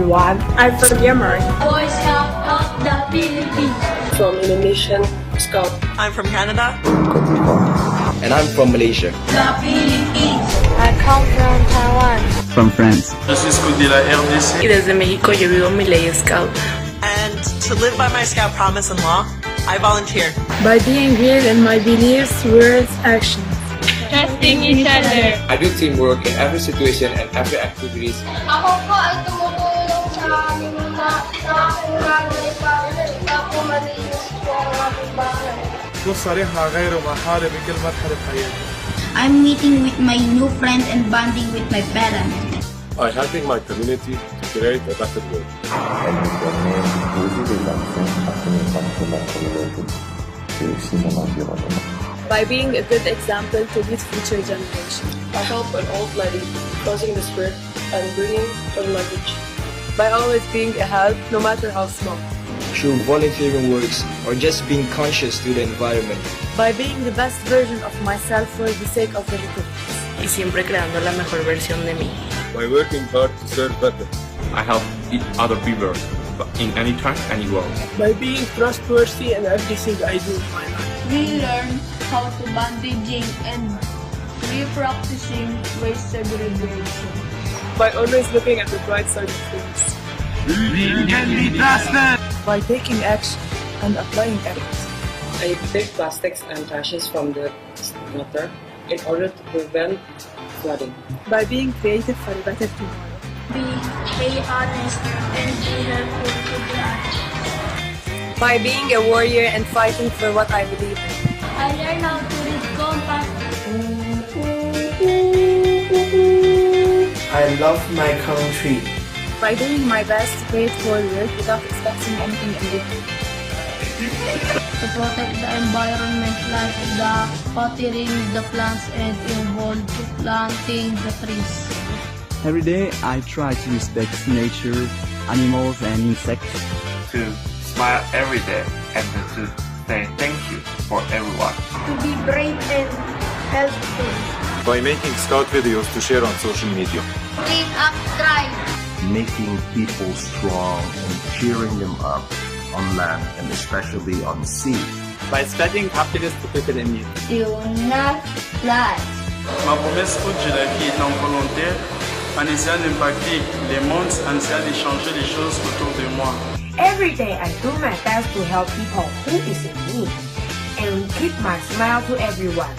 everyone. I'm from Myanmar. Boy Scout of the Philippines. From Indonesian Scout. I'm from Canada. And I'm from Malaysia. The Philippines. I come from Taiwan. From France. Je suis Scout de la RDC. Y desde México yo vivo en mi ley Scout. And to live by my Scout promise and law, I volunteer. By being real in my beliefs, words, actions. Trusting each other. I do teamwork in every situation and every activities. Ako po ay tumutulong sa aking aking nanay para ako malinis po ang aking bahay. بصريحة غير محارب بكل مرحلة حياتي. I'm meeting with my new friend and bonding with my parents. I'm helping my community to create a better world. Elle nous permet de poser des actions afin d'impacter la communauté et aussi mon environnement. By being a good example to lead future generations. I help an old lady, crossing the street and bringing her luggage. By always being a help, no matter how small. Through volunteering works or just being conscious to the environment. By being the best version of myself for the sake of the little ones. Y siempre creando la mejor versión de mí. By working hard to serve better. I help other people in any time, anywhere. By being trustworthy in everything I do in my life. We learn how to bandaging and re-practicing waste segregation. By always looking at the bright side of things. We can be trusted. By taking action and applying effort. I take plastics and ashes from the water in order to prevent flooding. By being creative for a better tomorrow. Be honest and be helpful to the others. By being a warrior and fighting for what I believe in. I learned how to read compass. I love my country. By doing my best to create forward without expecting anything in return. To protect the environment like the watering the plants and involved to planting the trees. Every day I try to respect nature, animals and insects. To smile every day and to say thank you for everyone. To be brave and helpful. By making Scout videos to share on social media. Clean up drive. Making people strong and cheering them up on land and especially on sea. By spreading happiness to people in need. Do not lie. Ma promesse haute de la vie étant volontaire, en essayant d'impacter les mondes, en essayant de changer les choses autour de moi. Every day I do my best to help people who is in need and keep my smile to everyone.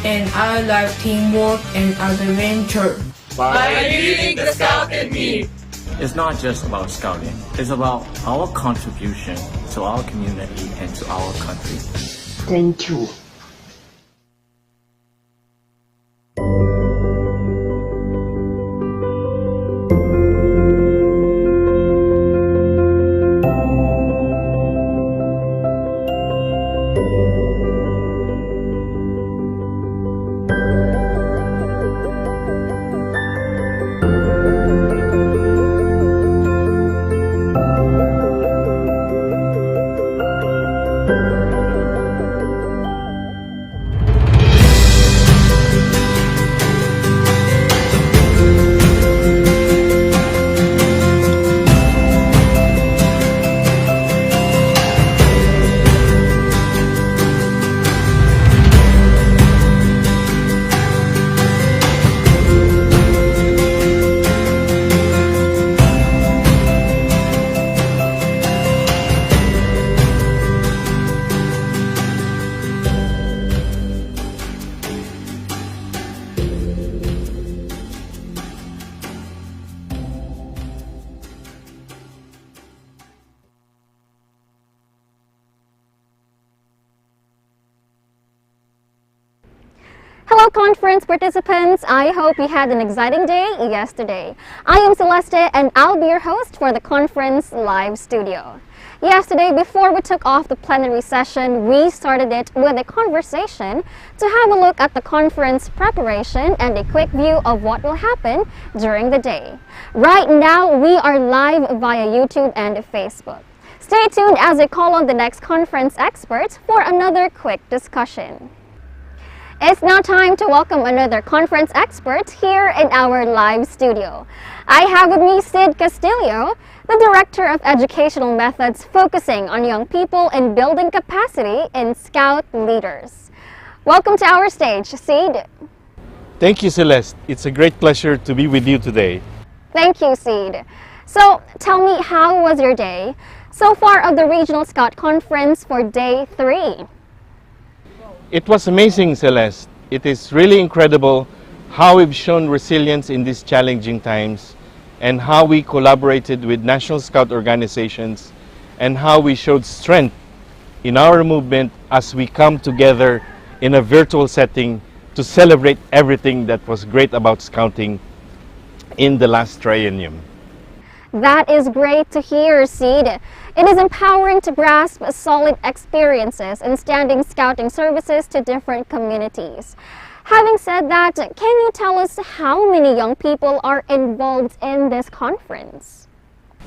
And I love teamwork and adventure. By being the Scout in me. It's not just about scouting. It's about our contribution to our community and to our country. Thank you. Hello conference participants, I hope you had an exciting day yesterday. I am Celeste and I'll be your host for the conference live studio. Yesterday, before we took off the plenary session, we started it with a conversation to have a look at the conference preparation and a quick view of what will happen during the day. Right now, we are live via YouTube and Facebook. Stay tuned as I call on the next conference experts for another quick discussion. It's now time to welcome another conference expert here in our live studio. I have with me Sid Castillo, the Director of Educational Methods focusing on young people and building capacity in Scout leaders. Welcome to our stage, Sid. Thank you, Celeste. It's a great pleasure to be with you today. Thank you, Sid. So, tell me, how was your day so far of the Regional Scout Conference for Day 3? It was amazing, Celeste. It is really incredible how we've shown resilience in these challenging times and how we collaborated with National Scout organizations and how we showed strength in our movement as we come together in a virtual setting to celebrate everything that was great about Scouting in the last triennium. That is great to hear, Sid. It is empowering to grasp solid experiences in standing Scouting services to different communities. Having said that, can you tell us how many young people are involved in this conference?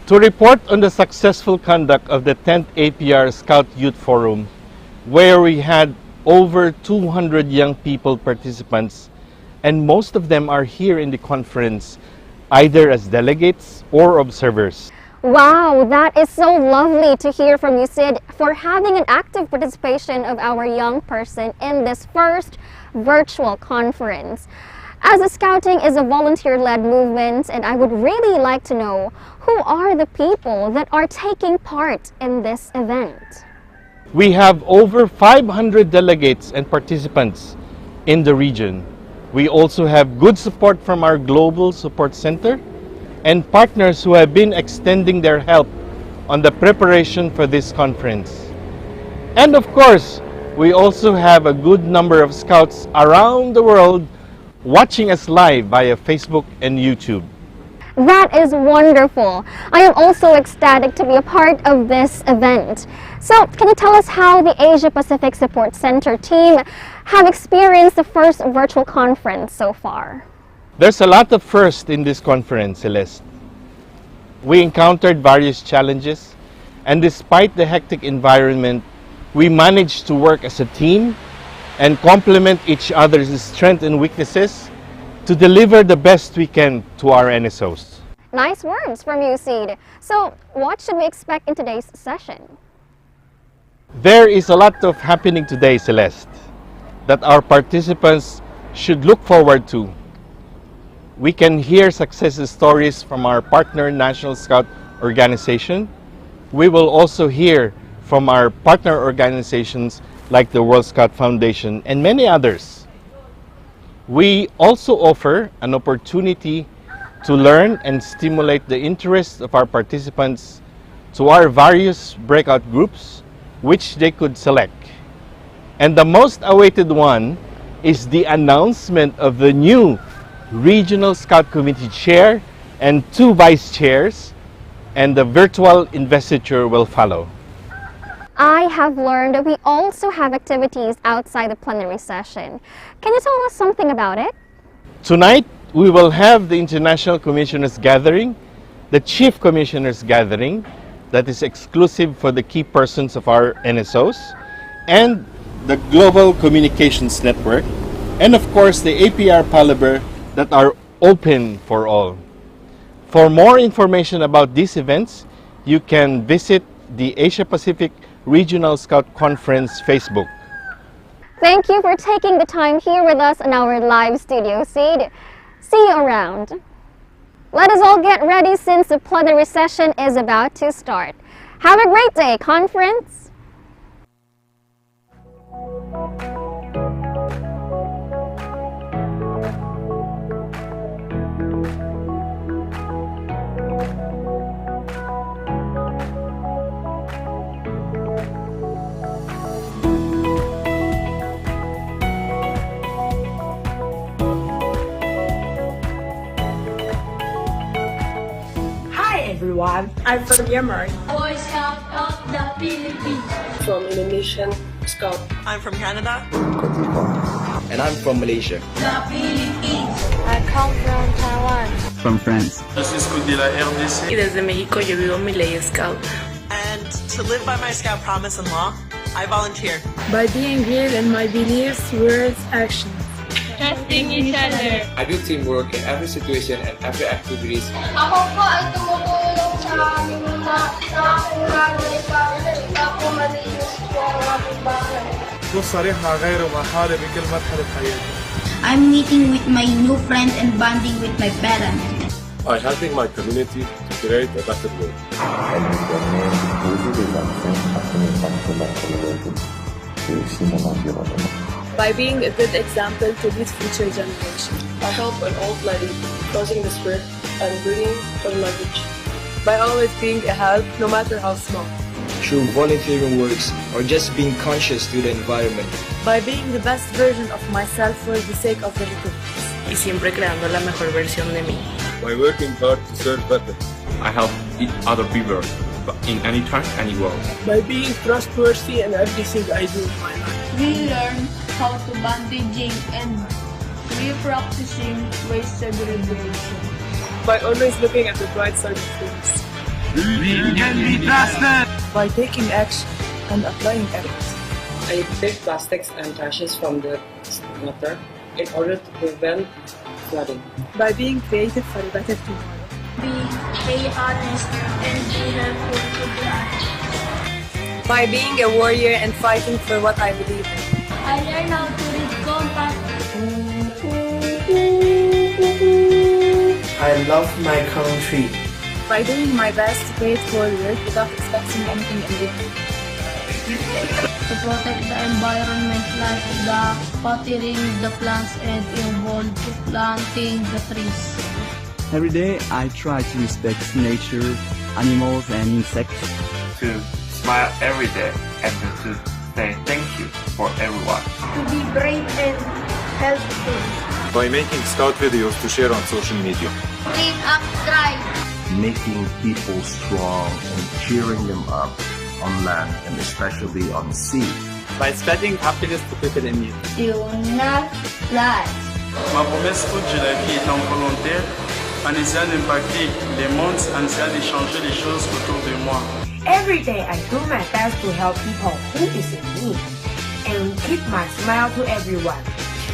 To report on the successful conduct of the 10th APR Scout Youth Forum, where we had over 200 young people participants, and most of them are here in the conference either as delegates or observers. Wow, that is so lovely to hear from you, Sid, for having an active participation of our young person in this first virtual conference. As a Scouting is a volunteer-led movement, and I would really like to know, who are the people that are taking part in this event? We have over 500 delegates and participants in the region. We also have good support from our Global Support Center and partners who have been extending their help on the preparation for this conference. And of course, we also have a good number of Scouts around the world watching us live via Facebook and YouTube. That is wonderful. I am also ecstatic to be a part of this event. So, can you tell us how the Asia Pacific Support Center team have experienced the first virtual conference so far? There's a lot of firsts in this conference, Celeste. We encountered various challenges, and despite the hectic environment, we managed to work as a team and complement each other's strengths and weaknesses to deliver the best we can to our NSOs. Nice words from you, Sid. So, what should we expect in today's session? There is a lot of happening today, Celeste, that our participants should look forward to. We can hear success stories from our partner National Scout organization. We will also hear from our partner organizations like the World Scout Foundation and many others. We also offer an opportunity to learn and stimulate the interest of our participants to our various breakout groups, which they could select. And the most awaited one is the announcement of the new Regional Scout Committee Chair and 2 Vice Chairs, and the virtual investiture will follow. I have learned that we also have activities outside the plenary session. Can you tell us something about it? Tonight, we will have the International Commissioners Gathering, the Chief Commissioners Gathering, that is exclusive for the key persons of our NSOs, and the Global Communications Network, and of course the APR Palaver that are open for all. For more information about these events, you can visit the Asia Pacific Regional Scout Conference Facebook. Thank you for taking the time here with us in our live studio, Sid. See you around. Let us all get ready since the plenary session is about to start. Have a great day, conference! Everyone, I'm from Myanmar. Boy Scout of the Philippines. From Indonesian Scout. I'm from Canada. And I'm from Malaysia. The Philippines. I come from Taiwan. From France. Je suis Scout de la RDC. Y desde México yo vivo mi ley Scout. And to live by my Scout promise and law, I volunteer. By being real in my beliefs, words, actions. Trusting each other. I do teamwork in every situation and every activities. Ako po ay tumutulong sa aming sa aking nanay para ako malinis po ang aming bahay. صريح مع غيره ومع حالي بكل مرحلة حياتي. I'm meeting with my new friends and bonding with my parents. I'm helping my community to create a better world. By being a good example to lead future generations. I help an old lady crossing the street and bringing her luggage. By always being a help, no matter how small. Through volunteering works or just being conscious to the environment. By being the best version of myself for the sake of the little ones. Y siempre creando la mejor versión de mí. By working hard to serve better. I help other people in any time, any world. By being trustworthy in everything I do in my life. We learn how to bandaging and re-practicing waste segregation. By always looking at the bright side of things. We can be trusted. By taking action and applying effort. I pick plastics and trashes from the gutter in order to prevent flooding. By being creative for a better tomorrow. Be honest and be helpful to the others. By being a warrior and fighting for what I believe in. I learned how to read compass. I love my country. By doing my best to pay it forward without expecting anything in return. To protect the environment like the watering the plants and involved to planting the trees. Every day I try to respect nature, animals and insects. To smile every day and to say thank you for everyone. To be brave and helpful. By making Scout videos to share on social media. Clean up drive. Making people strong and cheering them up on land and especially on sea. By spreading happiness to people in need. Do not lie. Ma promesse toute de la vie étant volontaire, en essayant d'impacter les mondes, en essayant de changer les choses autour de moi. Every day I do my best to help people who is in need and keep my smile to everyone.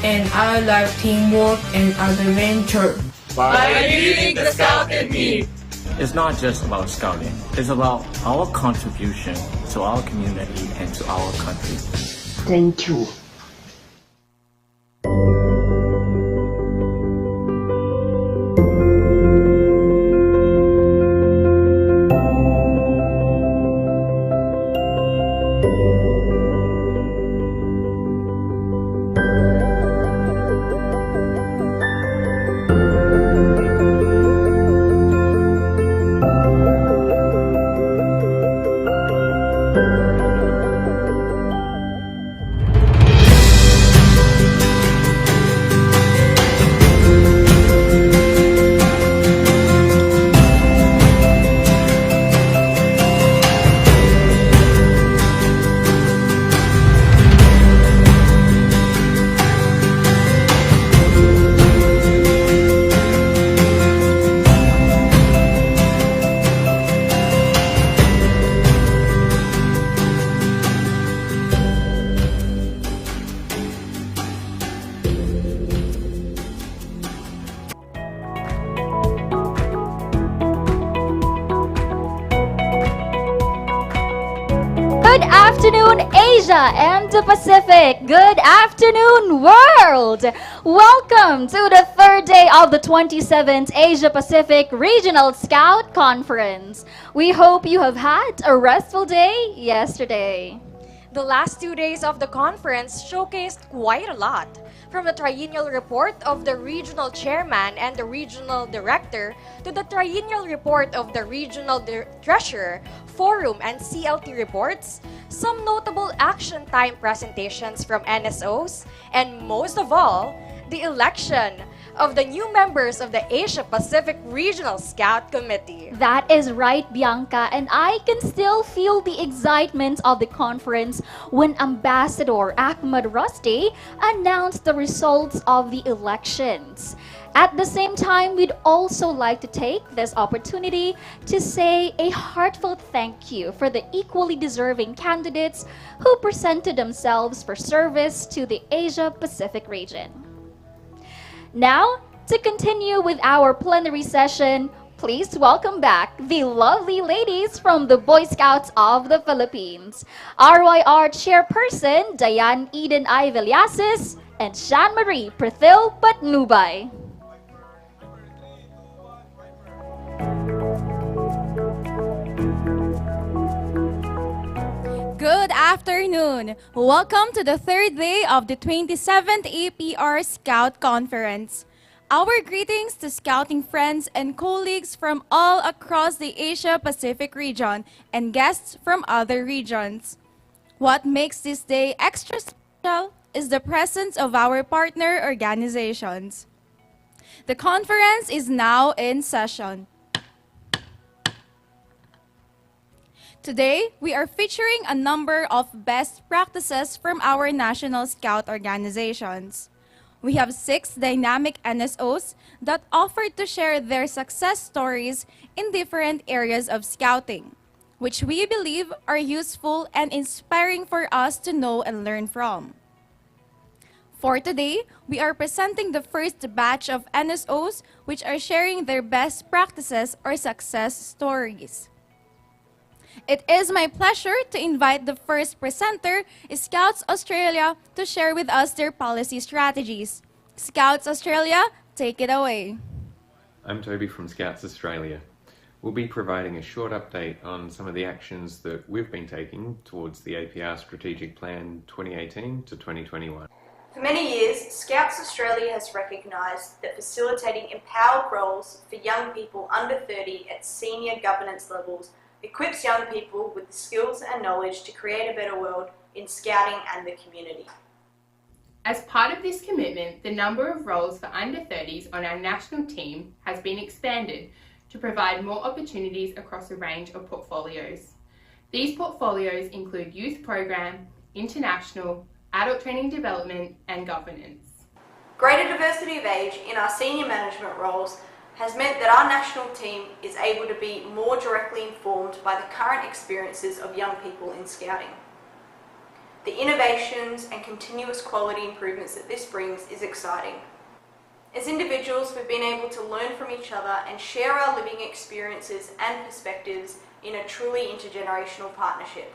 And I love teamwork and adventure. By being the Scout in me. It's not just about scouting. It's about our contribution to our community and to our country. Thank you. Good afternoon, Asia and the Pacific. Good afternoon, world. Welcome to the third day of the 27th Asia Pacific Regional Scout Conference. We hope you have had a restful day yesterday. The last 2 days of the conference showcased quite a lot. From the triennial report of the regional chairman and the regional director to the triennial report of the regional treasurer, forum, and CLT reports, some notable action time presentations from NSOs, and most of all, the election of the new members of the Asia Pacific Regional Scout Committee. That is right, Bianca, and I can still feel the excitement of the conference when Ambassador Ahmad Rusty announced the results of the elections. At the same time, we'd also like to take this opportunity to say a heartfelt thank you for the equally deserving candidates who presented themselves for service to the Asia-Pacific region. Now, to continue with our plenary session, please welcome back the lovely ladies from the Boy Scouts of the Philippines, RYR Chairperson Diane Eden I. Villasis and Jean-Marie Prithil Patnubay. Good afternoon. Welcome to the third day of the 27th APR Scout Conference. Our greetings to scouting friends and colleagues from all across the Asia-Pacific region and guests from other regions. What makes this day extra special is the presence of our partner organizations. The conference is now in session. Today, we are featuring a number of best practices from our national scout organizations. We have 6 dynamic NSOs that offered to share their success stories in different areas of scouting, which we believe are useful and inspiring for us to know and learn from. For today, we are presenting the first batch of NSOs which are sharing their best practices or success stories. It is my pleasure to invite the first presenter, Scouts Australia, to share with us their policy strategies. Scouts Australia, take it away. I'm Toby from Scouts Australia. We'll be providing a short update on some of the actions that we've been taking towards the APR Strategic Plan 2018 to 2021. For many years, Scouts Australia has recognised that facilitating empowered roles for young people under 30 at senior governance levels equips young people with the skills and knowledge to create a better world in scouting and the community. As part of this commitment, the number of roles for under 30s on our national team has been expanded to provide more opportunities across a range of portfolios. These portfolios include youth program, international, adult training development and governance. Greater diversity of age in our senior management roles has meant that our national team is able to be more directly informed by the current experiences of young people in scouting. The innovations and continuous quality improvements that this brings is exciting. As individuals, we've been able to learn from each other and share our living experiences and perspectives in a truly intergenerational partnership.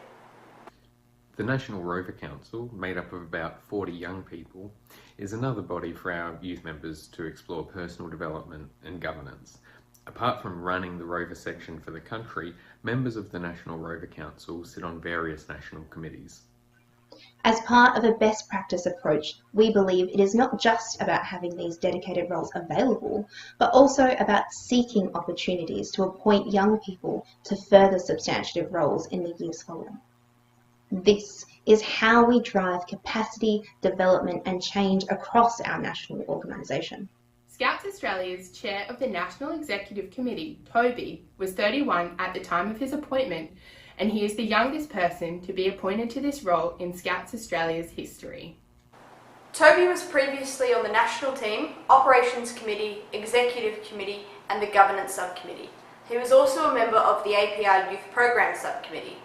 The National Rover Council, made up of about 40 young people, is another body for our youth members to explore personal development and governance. Apart from running the Rover section for the country, members of the National Rover Council sit on various national committees. As part of a best practice approach, we believe it is not just about having these dedicated roles available, but also about seeking opportunities to appoint young people to further substantive roles in the years following. This is how we drive capacity, development and change across our national organisation. Scouts Australia's chair of the National Executive Committee, Toby, was 31 at the time of his appointment, and he is the youngest person to be appointed to this role in Scouts Australia's history. Toby was previously on the National Team, Operations Committee, Executive Committee and the Governance Subcommittee. He was also a member of the APR Youth Program Subcommittee.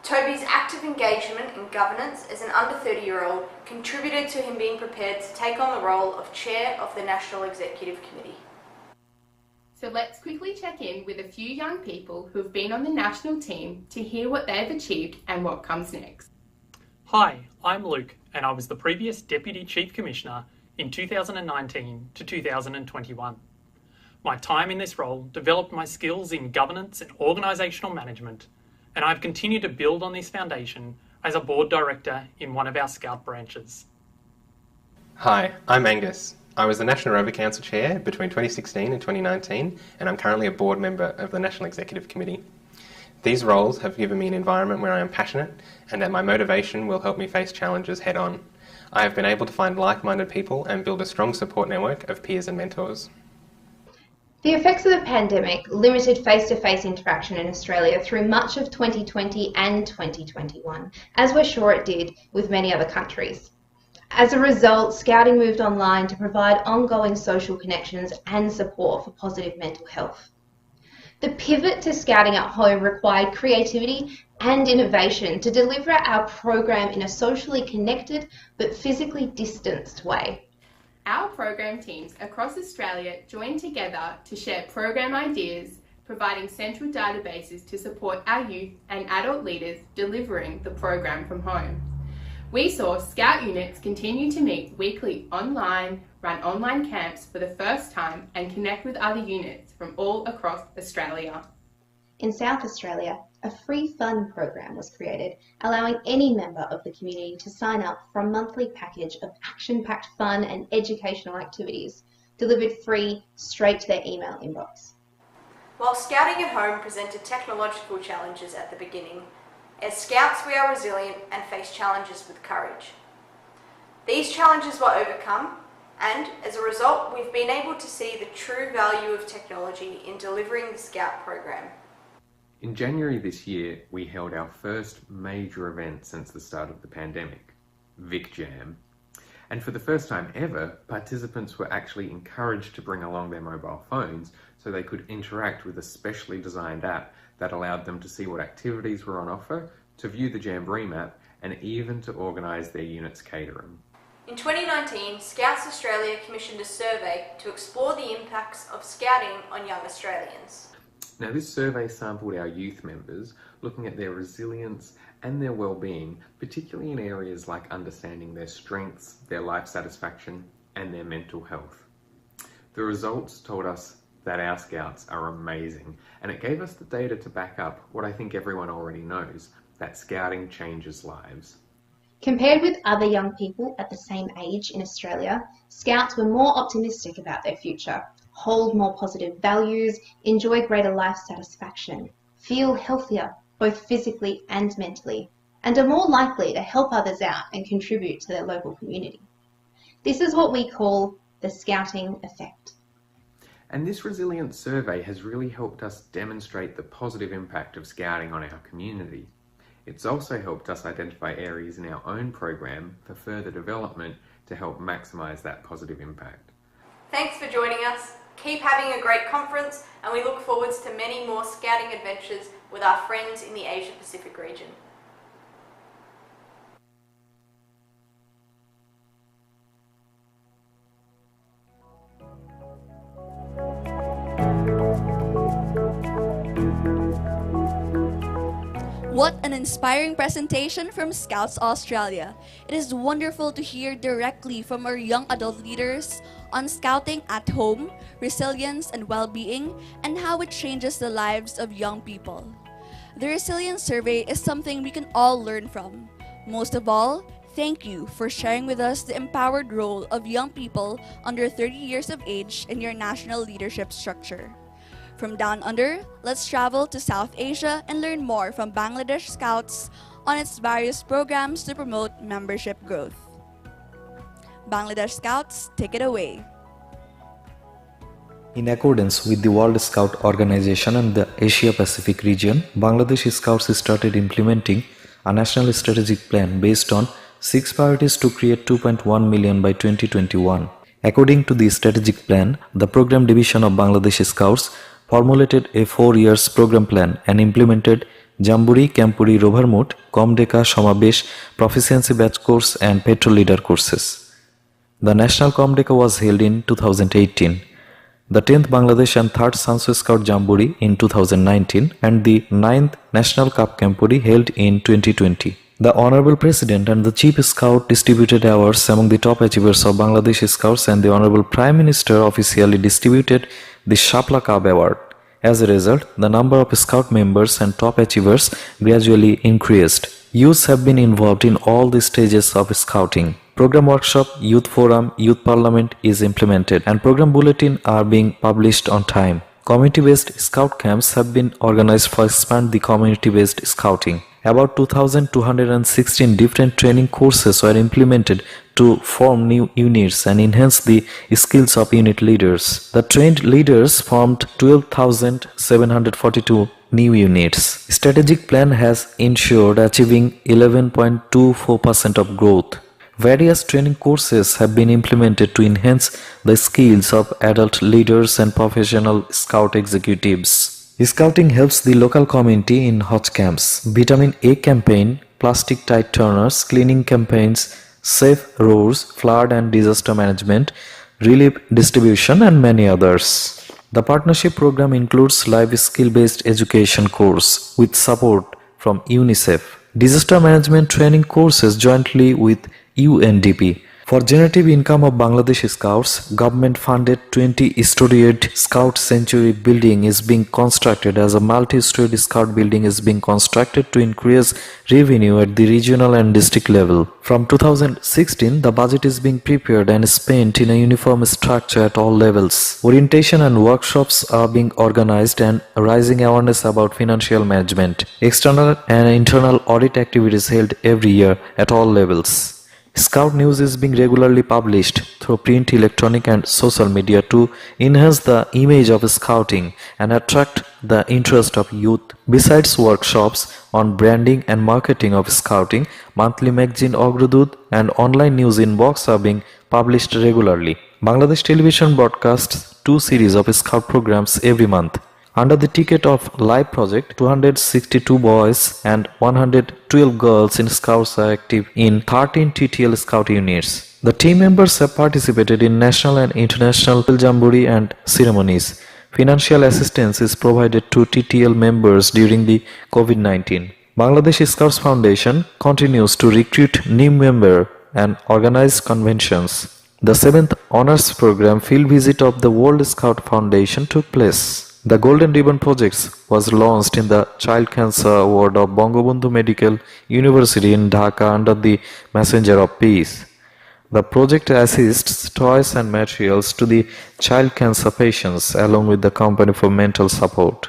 Toby's active engagement in governance as an under 30-year-old contributed to him being prepared to take on the role of Chair of the National Executive Committee. So let's quickly check in with a few young people who've been on the national team to hear what they've achieved and what comes next. Hi, I'm Luke and I was the previous Deputy Chief Commissioner in 2019 to 2021. My time in this role developed my skills in governance and organisational management, and I've continued to build on this foundation as a board director in one of our Scout branches. Hi, I'm Angus. I was the National Rover Council Chair between 2016 and 2019, and I'm currently a board member of the National Executive Committee. These roles have given me an environment where I am passionate and that my motivation will help me face challenges head on. I have been able to find like-minded people and build a strong support network of peers and mentors. The effects of the pandemic limited face-to-face interaction in Australia through much of 2020 and 2021, as we're sure it did with many other countries. As a result, Scouting moved online to provide ongoing social connections and support for positive mental health. The pivot to Scouting at home required creativity and innovation to deliver our program in a socially connected but physically distanced way. Our program teams across Australia joined together to share program ideas, providing central databases to support our youth and adult leaders delivering the program from home. We saw Scout units continue to meet weekly online, run online camps for the first time and connect with other units from all across Australia. In South Australia, a free fun program was created, allowing any member of the community to sign up for a monthly package of action-packed fun and educational activities, delivered free straight to their email inbox. While Scouting at home presented technological challenges at the beginning, as Scouts we are resilient and face challenges with courage. These challenges were overcome, and as a result we've been able to see the true value of technology in delivering the Scout program. In January this year, we held our first major event since the start of the pandemic, Vic Jam. And for the first time ever, participants were actually encouraged to bring along their mobile phones so they could interact with a specially designed app that allowed them to see what activities were on offer, to view the Jamboree map, and even to organise their unit's catering. In 2019, Scouts Australia commissioned a survey to explore the impacts of Scouting on young Australians. Now, this survey sampled our youth members, looking at their resilience and their well-being, particularly in areas like understanding their strengths, their life satisfaction, and their mental health. The results told us that our Scouts are amazing, and it gave us the data to back up what I think everyone already knows, that Scouting changes lives. Compared with other young people at the same age in Australia, Scouts were more optimistic about their future, hold more positive values, enjoy greater life satisfaction, feel healthier, both physically and mentally, and are more likely to help others out and contribute to their local community. This is what we call the Scouting effect. And this resilience survey has really helped us demonstrate the positive impact of Scouting on our community. It's also helped us identify areas in our own program for further development to help maximise that positive impact. Thanks for joining us. Keep having a great conference, and we look forward to many more Scouting adventures with our friends in the Asia Pacific region. What an inspiring presentation from Scouts Australia. It is wonderful to hear directly from our young adult leaders on Scouting at home, resilience and well-being, and how it changes the lives of young people. The Resilience Survey is something we can all learn from. Most of all, thank you for sharing with us the empowered role of young people under 30 years of age in your national leadership structure. From down under, let's travel to South Asia and learn more from Bangladesh Scouts on its various programs to promote membership growth. Bangladesh Scouts, take it away. In accordance with the World Scout Organization and the Asia Pacific region, Bangladesh Scouts started implementing a national strategic plan based on 6 priorities to create 2.1 million by 2021. According to the strategic plan, the program division of Bangladesh Scouts formulated a 4-year program plan and implemented Jamboree, Campuri, Rovermoot, Comdeka, Shamabesh, Proficiency Batch course and Petrol Leader courses. The National Comdeka was held in 2018, the 10th Bangladesh and 3rd Sansu Scout Jamboree in 2019 and the 9th National Cup Campuri held in 2020. The Honorable President and the Chief Scout distributed awards among the top achievers of Bangladesh Scouts, and the Honorable Prime Minister officially distributed the Shapla Cup Award. As a result, the number of Scout members and top achievers gradually increased. Youths have been involved in all the stages of Scouting. Program workshop, youth forum, youth parliament is implemented, and program bulletin are being published on time. Community-based Scout camps have been organized to expand the community-based Scouting. About 2,216 different training courses were implemented to form new units and enhance the skills of unit leaders. The trained leaders formed 12,742 new units. Strategic plan has ensured achieving 11.24% of growth. Various training courses have been implemented to enhance the skills of adult leaders and professional scout executives. Scouting helps the local community in hot camps. Vitamin A campaign, plastic tide turners, cleaning campaigns, safe roads, flood and disaster management, relief distribution and many others. The partnership program includes live skill-based education course with support from UNICEF, disaster management training courses jointly with UNDP. For generative income of Bangladesh Scouts, government-funded 20-storied Scout Sanctuary building is being constructed as a multi-storied Scout building is being constructed to increase revenue at the regional and district level. From 2016, the budget is being prepared and spent in a uniform structure at all levels. Orientation and workshops are being organized and raising awareness about financial management. External and internal audit activities held every year at all levels. Scout news is being regularly published through print, electronic and social media to enhance the image of Scouting and attract the interest of youth. Besides workshops on branding and marketing of Scouting, monthly magazine Agrodut and online news inbox are being published regularly. Bangladesh Television broadcasts 2 series of Scout programs every month. Under the Ticket of Life project, 262 boys and 112 girls in Scouts are active in 13 TTL Scout units. The team members have participated in national and international jamboree and ceremonies. Financial assistance is provided to TTL members during the COVID-19. Bangladesh Scouts Foundation continues to recruit new members and organize conventions. The 7th Honours Program field visit of the World Scout Foundation took place. The Golden Ribbon Project was launched in the Child Cancer Ward of Bangabandhu Medical University in Dhaka under the Messenger of Peace. The project assists toys and materials to the child cancer patients along with the company for mental support.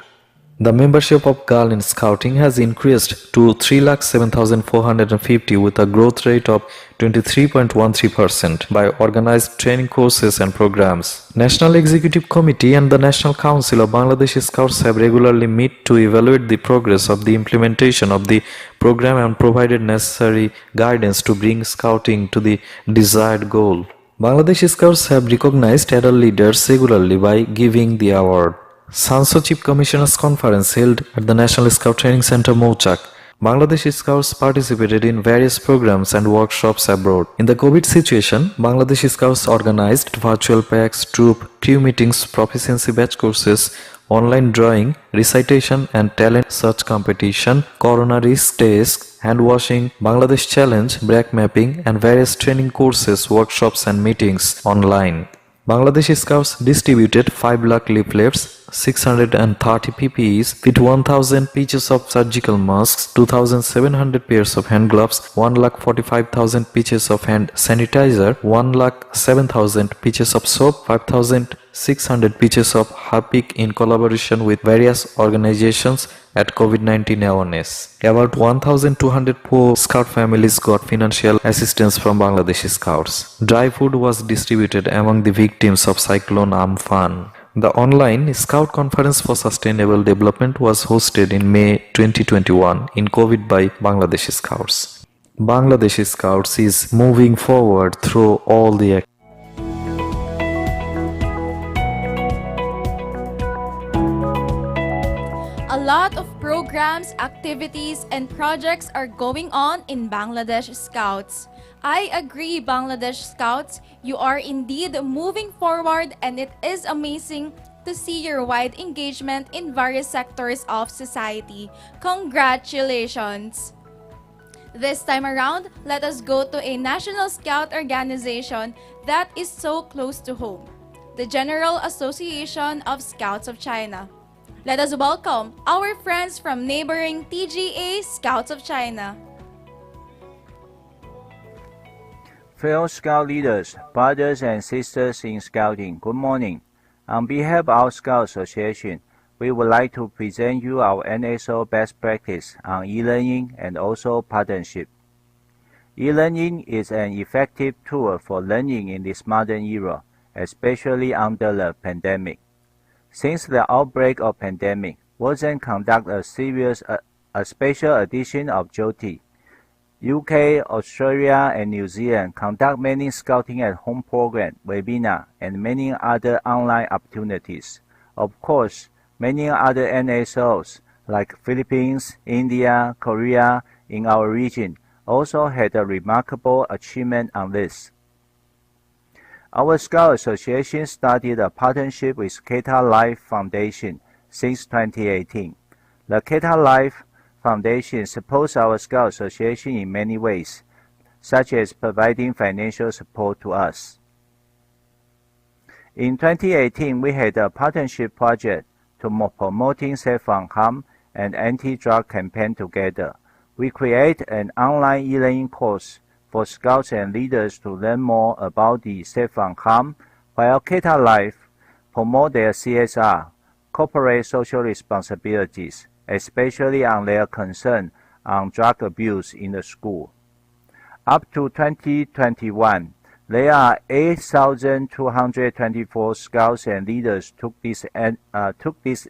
The membership of Girl in Scouting has increased to 307,450 with a growth rate of 23.13% by organized training courses and programs. National Executive Committee and the National Council of Bangladesh Scouts have regularly met to evaluate the progress of the implementation of the program and provided necessary guidance to bring Scouting to the desired goal. Bangladesh Scouts have recognized adult leaders regularly by giving the award. Sanso Chief Commissioners Conference held at the National Scout Training Center Mouchak. Bangladesh Scouts participated in various programs and workshops abroad. In the COVID situation, Bangladesh Scouts organized virtual packs, troop, crew meetings, proficiency batch courses, online drawing, recitation and talent search competition, corona risk test, hand washing, Bangladesh Challenge, break mapping and various training courses, workshops and meetings online. Bangladesh Scouts distributed 5 lakh leaflets, 630 PPEs with 1000 pieces of surgical masks, 2700 pairs of hand gloves, 1,45,000 pieces of hand sanitizer, 1,07,000 pieces of soap, 5,600 pieces of Harpic in collaboration with various organizations at COVID-19 awareness. About 1,200 poor Scout families got financial assistance from Bangladesh Scouts. Dry food was distributed among the victims of Cyclone Amphan. The online Scout Conference for Sustainable Development was hosted in May 2021 in COVID by Bangladesh Scouts. Bangladesh Scouts is moving forward through all the A lot of programs, activities, and projects are going on in Bangladesh Scouts. I agree, Bangladesh Scouts, you are indeed moving forward, and it is amazing to see your wide engagement in various sectors of society. Congratulations! This time around, let us go to a National Scout organization that is so close to home, the General Association of Scouts of China. Let us welcome our friends from neighboring TGA Scouts of China. Fellow Scout leaders, brothers and sisters in Scouting, good morning. On behalf of our Scout Association, we would like to present you our NSO best practice on e-learning and also partnership. E-learning is an effective tool for learning in this modern era, especially under the pandemic. Since the outbreak of pandemic, Wozan conducted a special edition of Jyoti, UK, Australia, and New Zealand conduct many Scouting at Home program, webinar, and many other online opportunities. Of course, many other NSOs like Philippines, India, Korea in our region also had a remarkable achievement on this. Our Scout Association started a partnership with Keta Life Foundation since 2018. The Keta Life Foundation supports our Scout Association in many ways, such as providing financial support to us. In 2018, we had a partnership project to promoting safe from harm and anti-drug campaign together. We create an online e-learning course for Scouts and leaders to learn more about the safe from harm, while Keta Life promote their CSR, corporate social responsibilities, especially on their concern on drug abuse in the school. Up to 2021, there are 8,224 Scouts and leaders took these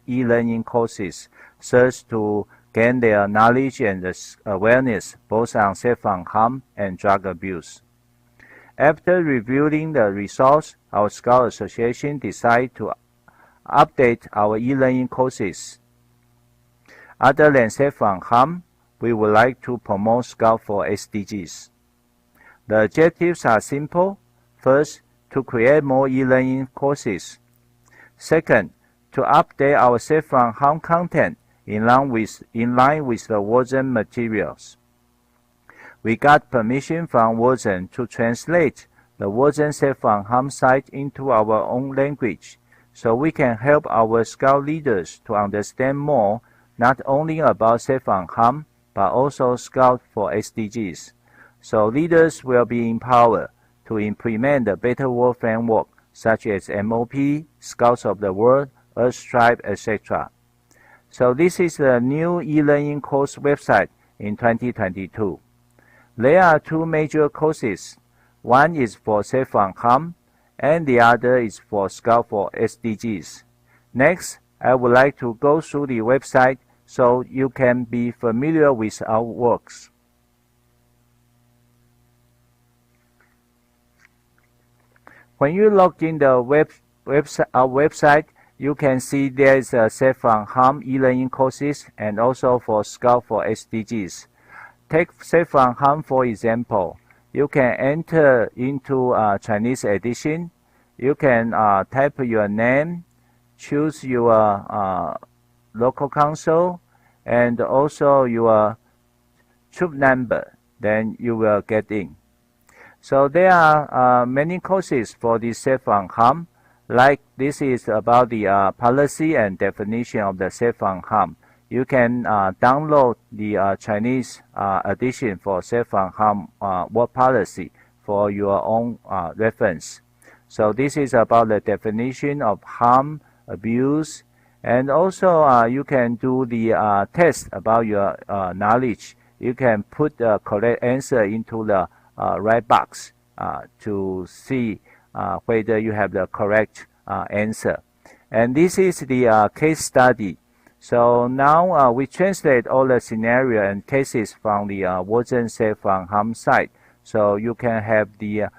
e-learning courses, such to gain their knowledge and awareness both on safe from harm and drug abuse. After reviewing the results, our Scout Association decided to update our e-learning courses. Other than safe from harm, we would like to promote Scout for SDGs. The objectives are simple. First, to create more e-learning courses. Second, to update our safe from harm content in line with the Wharton materials. We got permission from Wharton to translate the Wharton safe from harm site into our own language, so we can help our Scout leaders to understand more not only about safe from harm, but also Scout for SDGs. So leaders will be empowered to implement the Better World framework, such as MOP, Scouts of the World, Earth Tribe, etc. So this is the new e-learning course website in 2022. There are two major courses. One is for safe from harm, and the other is for Scout for SDGs. Next, I would like to go through the website so you can be familiar with our works. When you log in the our website, you can see there is a safe from harm e-learning courses and also for Scout for SDGs. Take safe from harm for example. You can enter into Chinese edition. You can type your name, choose your local council, and also your troop number. Then you will get in. So there are many courses for the safe from harm. Like this is about the policy and definition of the safe from harm. You can download the Chinese edition for safe from harm work policy for your own reference. So this is about the definition of harm, abuse, and also you can do the test about your knowledge. You can put the correct answer into the right box to see whether you have the correct answer. And this is the case study. So now we translate all the scenario and cases from the Wharton Safe from Harm site. So you can have the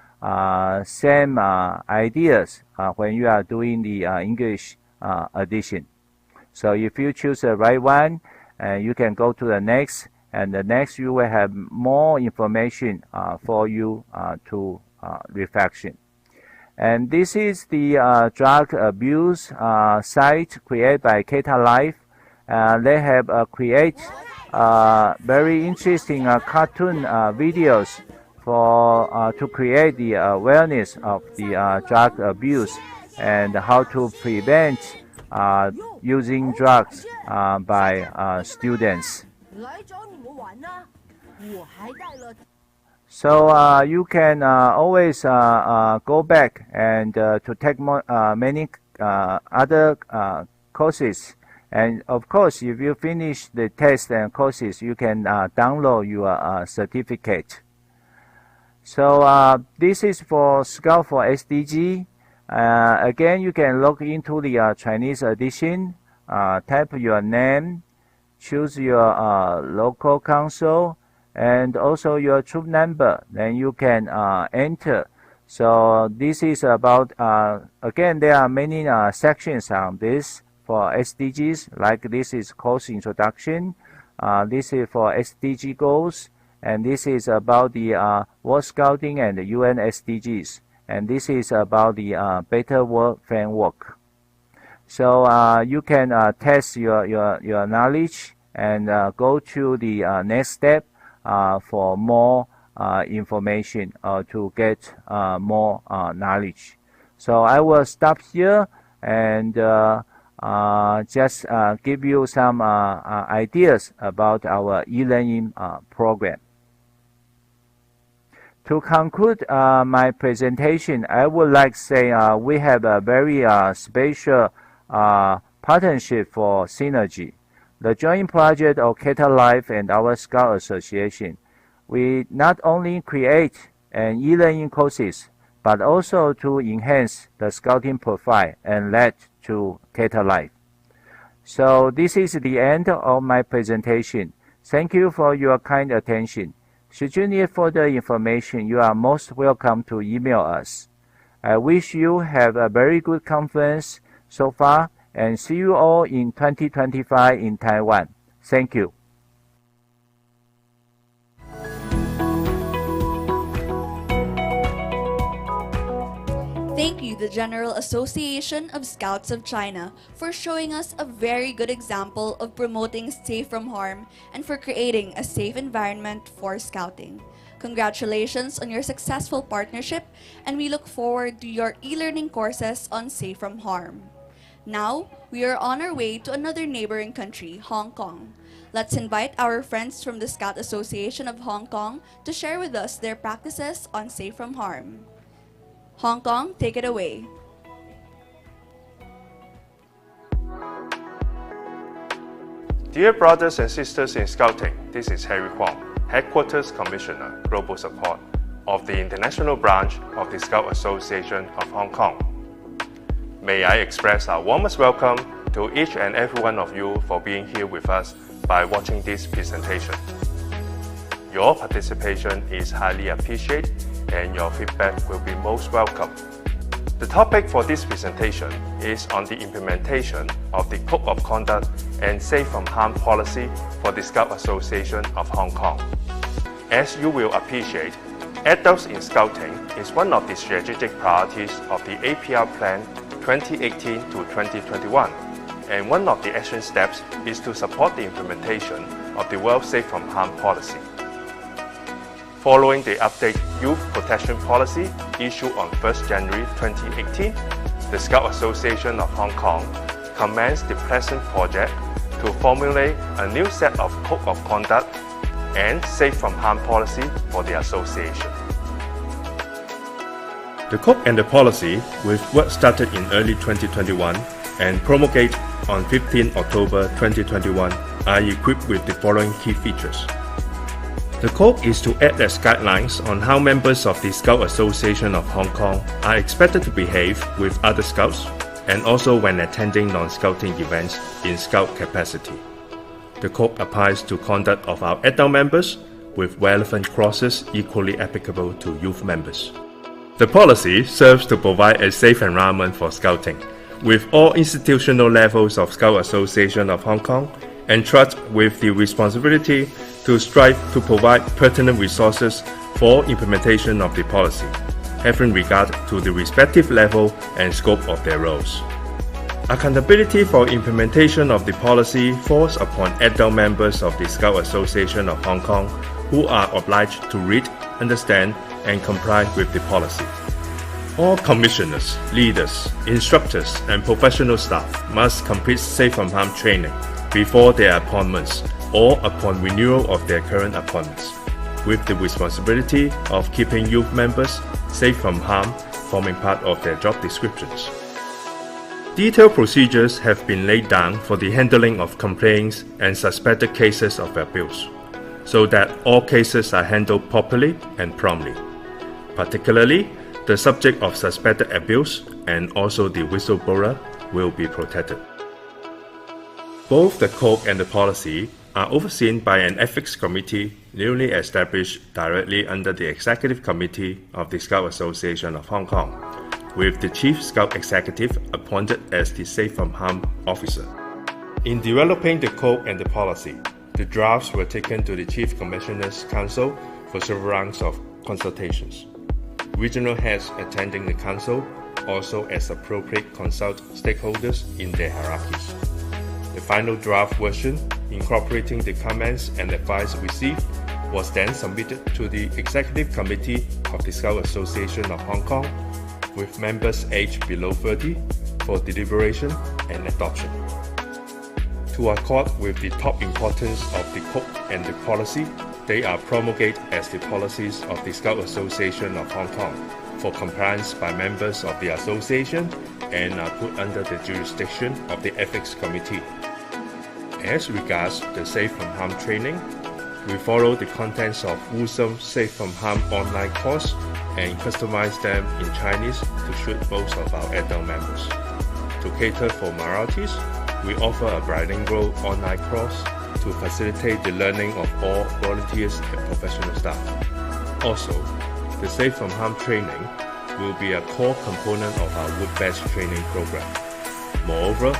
same ideas when you are doing the English edition. So if you choose the right one, you can go to the next, and the next you will have more information for you to reflection. And this is the drug abuse site created by Keta Life. They have created very interesting cartoon videos for to create the awareness of the drug abuse and how to prevent using drugs by students. So you can always go back and to take more, many other courses. And of course, if you finish the test and courses, you can download your certificate. So this is for Scout for SDG. Again, you can log into the Chinese edition, type your name, choose your local council, and also your troop number, then you can enter. So this is about, again, there are many sections on this for SDGs, like this is course introduction, this is for SDG goals, and this is about the World Scouting and the UN SDGs, and this is about the Better World Framework. So you can test your knowledge and go to the next step for more information to get more knowledge. So I will stop here and just give you some ideas about our e-learning program. To conclude my presentation, I would like to say we have a very special partnership for synergy. The joint project of Cater Life and our Scout Association, we not only create an e-learning courses, but also to enhance the scouting profile and lead to Cater Life. So this is the end of my presentation. Thank you for your kind attention. Should you need further information, you are most welcome to email us. I wish you have a very good conference so far, and see you all in 2025 in Taiwan. Thank you. Thank you, the General Association of Scouts of China, for showing us a very good example of promoting safe from harm and for creating a safe environment for scouting. Congratulations on your successful partnership, and we look forward to your e-learning courses on safe from harm. Now, we are on our way to another neighboring country, Hong Kong. Let's invite our friends from the Scout Association of Hong Kong to share with us their practices on safe from harm. Hong Kong, take it away. Dear brothers and sisters in Scouting, this is Harry Huang, Headquarters Commissioner, Global Support of the International Branch of the Scout Association of Hong Kong. May I express our warmest welcome to each and every one of you for being here with us by watching this presentation. Your participation is highly appreciated and your feedback will be most welcome. The topic for this presentation is on the implementation of the Code of Conduct and Safe from Harm policy for the Scout Association of Hong Kong. As you will appreciate, adults in Scouting is one of the strategic priorities of the APR Plan 2018 to 2021, and one of the action steps is to support the implementation of the World Safe from Harm policy. Following the updated Youth Protection Policy issued on 1st January 2018, the Scout Association of Hong Kong commenced the present project to formulate a new set of Code of Conduct and Safe from Harm policy for the association. The code and the policy, with work started in early 2021 and promulgated on 15 October 2021, are equipped with the following key features. The code is to act as guidelines on how members of the Scout Association of Hong Kong are expected to behave with other Scouts and also when attending non-Scouting events in Scout capacity. The code applies to conduct of our adult members, with relevant clauses equally applicable to youth members. The policy serves to provide a safe environment for Scouting, with all institutional levels of Scout Association of Hong Kong entrusted with the responsibility to strive to provide pertinent resources for implementation of the policy, having regard to the respective level and scope of their roles. Accountability for implementation of the policy falls upon adult members of the Scout Association of Hong Kong who are obliged to read, understand, and comply with the policy. All commissioners, leaders, instructors, and professional staff must complete Safe from Harm training before their appointments or upon renewal of their current appointments, with the responsibility of keeping youth members safe from harm forming part of their job descriptions. Detailed procedures have been laid down for the handling of complaints and suspected cases of abuse, so that all cases are handled properly and promptly. Particularly, the subject of suspected abuse and also the whistleblower will be protected. Both the code and the policy are overseen by an ethics committee newly established directly under the Executive Committee of the Scout Association of Hong Kong, with the Chief Scout Executive appointed as the Safe from Harm officer. In developing the code and the policy, the drafts were taken to the Chief Commissioners Council for several rounds of consultations. Regional heads attending the council also as appropriate consult stakeholders in their hierarchies. The final draft version, incorporating the comments and advice received, was then submitted to the Executive Committee of the Scout Association of Hong Kong, with members aged below 30, for deliberation and adoption. To accord with the top importance of the code and the policy, they are promulgated as the policies of the Scout Association of Hong Kong for compliance by members of the association and are put under the jurisdiction of the Ethics Committee. As regards the Safe from Harm training, we follow the contents of Wusum Safe from Harm online course and customize them in Chinese to suit most of our adult members. To cater for minorities, we offer a bilingual online course to facilitate the learning of all volunteers and professional staff. Also, the Safe from Harm training will be a core component of our Wood Badge training program. Moreover,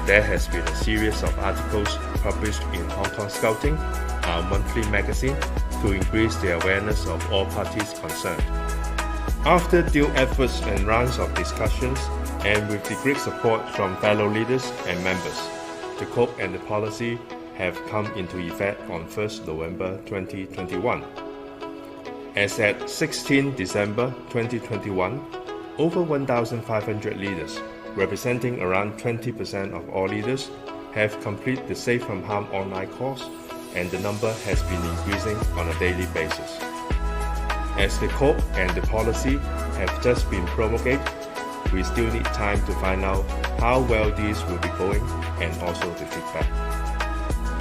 there has been a series of articles published in Hong Kong Scouting, our monthly magazine, to increase the awareness of all parties concerned. After due efforts and rounds of discussions, and with the great support from fellow leaders and members, the code and the policy have come into effect on 1st November 2021. As at 16 December 2021, over 1,500 leaders, representing around 20% of all leaders, have completed the Safe from Harm online course, and the number has been increasing on a daily basis. As the code and the policy have just been promulgated, we still need time to find out how well these will be going and also the feedback.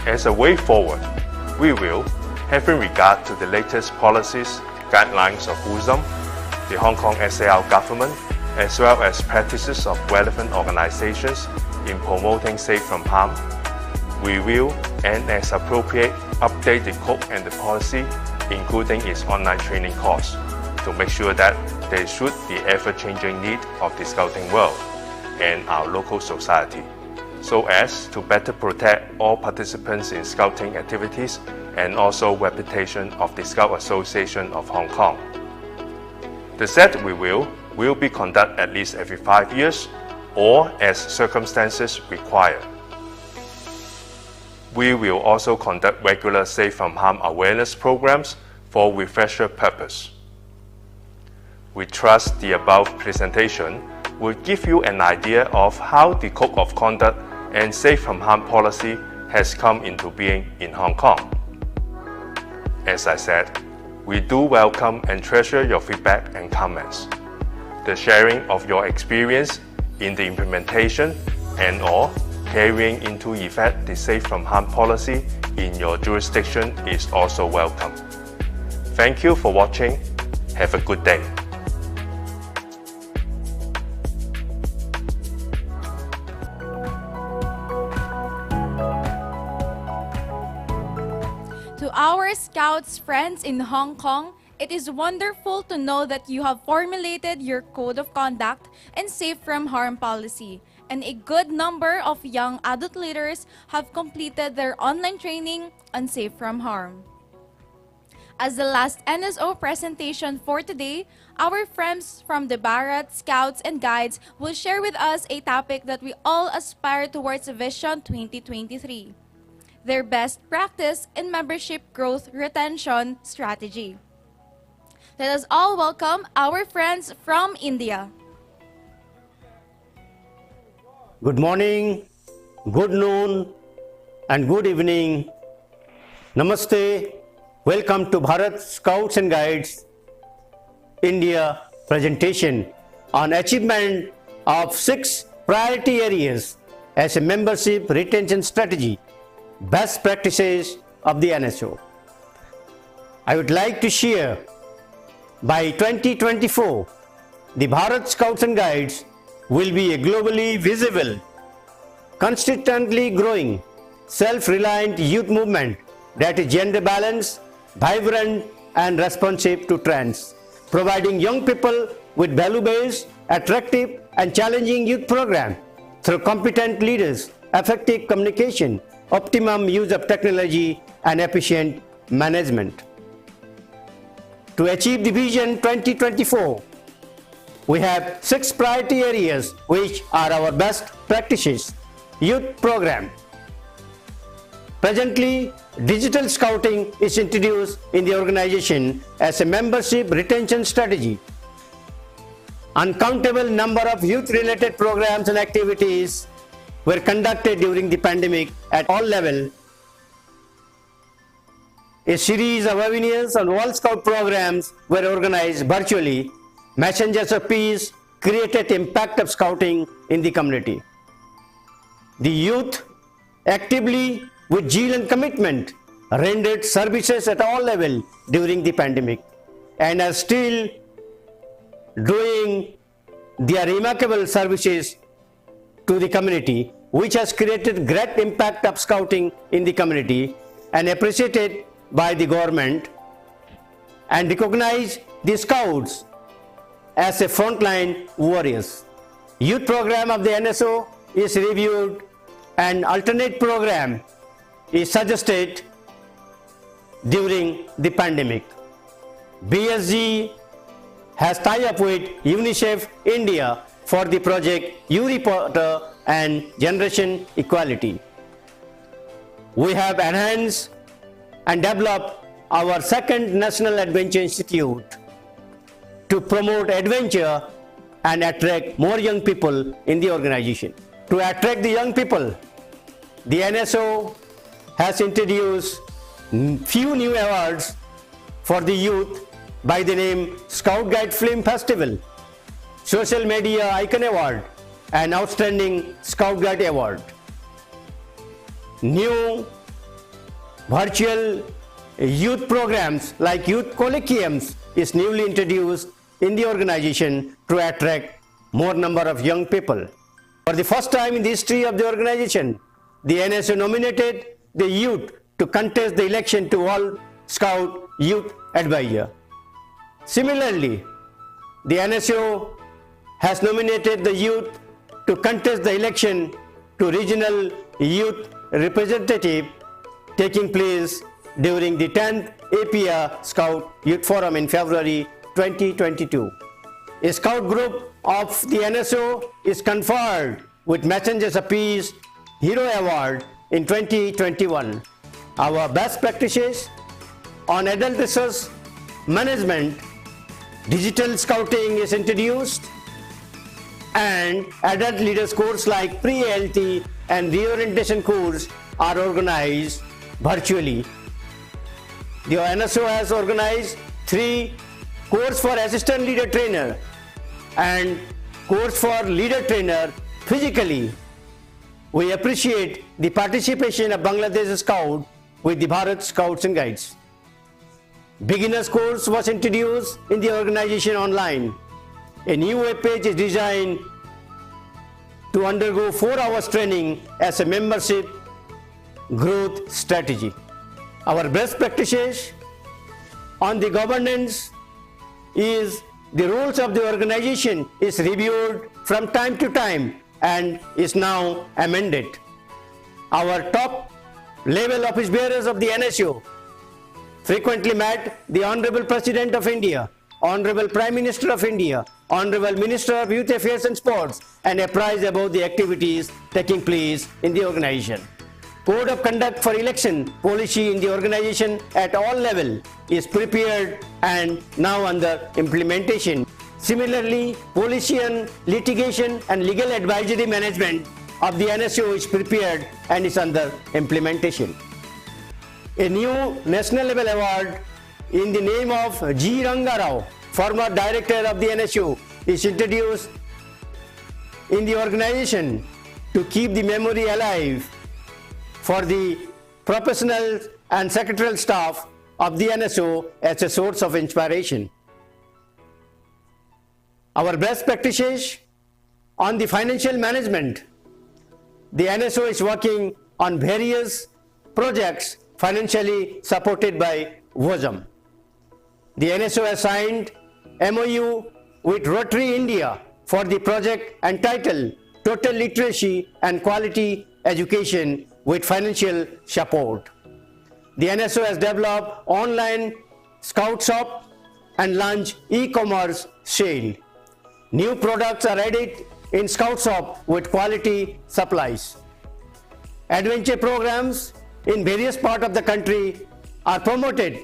As a way forward, we will, having regard to the latest policies, guidelines of Wusum, the Hong Kong SAR government, as well as practices of relevant organizations in promoting Safe from Harm, we will, and as appropriate, update the code and the policy, including its online training course, to make sure that they suit the ever-changing need of the scouting world and our local society, so as to better protect all participants in scouting activities and also reputation of the Scout Association of Hong Kong. The said we will be conducted at least every 5 years or as circumstances require. We will also conduct regular Safe from Harm awareness programs for refresher purpose. We trust the above presentation will give you an idea of how the Code of Conduct and Safe from Harm policy has come into being in Hong Kong. As I said, we do welcome and treasure your feedback and comments. The sharing of your experience in the implementation and/or carrying into effect the Safe from Harm policy in your jurisdiction is also welcome. Thank you for watching. Have a good day. To our Scouts friends in Hong Kong, it is wonderful to know that you have formulated your Code of Conduct and Safe from Harm policy, and a good number of young adult leaders have completed their online training on Safe from Harm. As the last NSO presentation for today, our friends from the Bharat Scouts and Guides will share with us a topic that we all aspire towards Vision 2023, their best practice in membership growth retention strategy. Let us all welcome our friends from India. Good morning, good noon, and good evening. Namaste. Welcome to Bharat Scouts and Guides India presentation on achievement of 6 priority areas as a membership retention strategy, best practices of the NSO. I would like to share, by 2024, the Bharat Scouts and Guides will be a globally visible, consistently growing self-reliant youth movement that is gender balanced, vibrant and responsive to trends, providing young people with value-based, attractive and challenging youth program through competent leaders, effective communication, optimum use of technology and efficient management. To achieve the Vision 2024, we have 6 priority areas which are our best practices. Youth program. Presently, digital scouting is introduced in the organization as a membership retention strategy. Uncountable number of youth-related programs and activities were conducted during the pandemic at all levels. A series of webinars and World Scout programs were organized virtually. Messengers of Peace created impact of scouting in the community. The youth actively, with zeal and commitment, rendered services at all levels during the pandemic and are still doing their remarkable services to the community, which has created great impact of scouting in the community and appreciated by the government and recognize the scouts as a frontline warriors. Youth program of the NSO is reviewed and alternate program is suggested during the pandemic. BSG has tied up with UNICEF India for the project U-Reporter and Generation Equality. We have enhanced and developed our second National Adventure Institute to promote adventure and attract more young people in the organization. To attract the young people, the NSO has introduced few new awards for the youth by the name Scout Guide Film Festival, Social Media Icon Award and Outstanding Scout Guide Award. New virtual youth programs like Youth Colloquiums is newly introduced in the organization to attract more number of young people. For the first time in the history of the organization, the NSO nominated the youth to contest the election to World Scout Youth Advisor. Similarly, the NSO has nominated the youth to contest the election to Regional Youth Representative taking place during the 10th APR Scout Youth Forum in February 2022. A scout group of the NSO is conferred with Messengers of Peace Hero Award in 2021. Our best practices on adult resource management, digital scouting is introduced and adult leaders course like pre-ALT and reorientation course are organized virtually. The NSO has organized 3 course for assistant leader trainer and course for leader trainer physically. We appreciate the participation of Bangladesh Scout with the Bharat Scouts and Guides. Beginners course was introduced in the organization online. A new web page is designed to undergo 4 hours training as a membership growth strategy. Our best practices on the governance is the rules of the organization is reviewed from time to time and is now amended. Our top level office bearers of the NSO frequently met the Honorable President of India, Honorable Prime Minister of India, Honorable Minister of Youth Affairs and Sports and apprised about the activities taking place in the organization. Code of conduct for election policy in the organization at all levels is prepared and now under implementation. Similarly, policy on litigation and legal advisory management of the NSO is prepared and is under implementation. A new national level award in the name of G. Ranga Rao, former director of the NSO, is introduced in the organization to keep the memory alive for the professionals and secretarial staff of the NSO as a source of inspiration. Our best practices on the financial management. The NSO is working on various projects financially supported by WOSM. The NSO has signed MOU with Rotary India for the project entitled Total Literacy and Quality Education with Financial Support. The NSO has developed online Scout Shop and launched e-commerce sale. New products are added in Scout Shop with quality supplies. Adventure programs in various parts of the country are promoted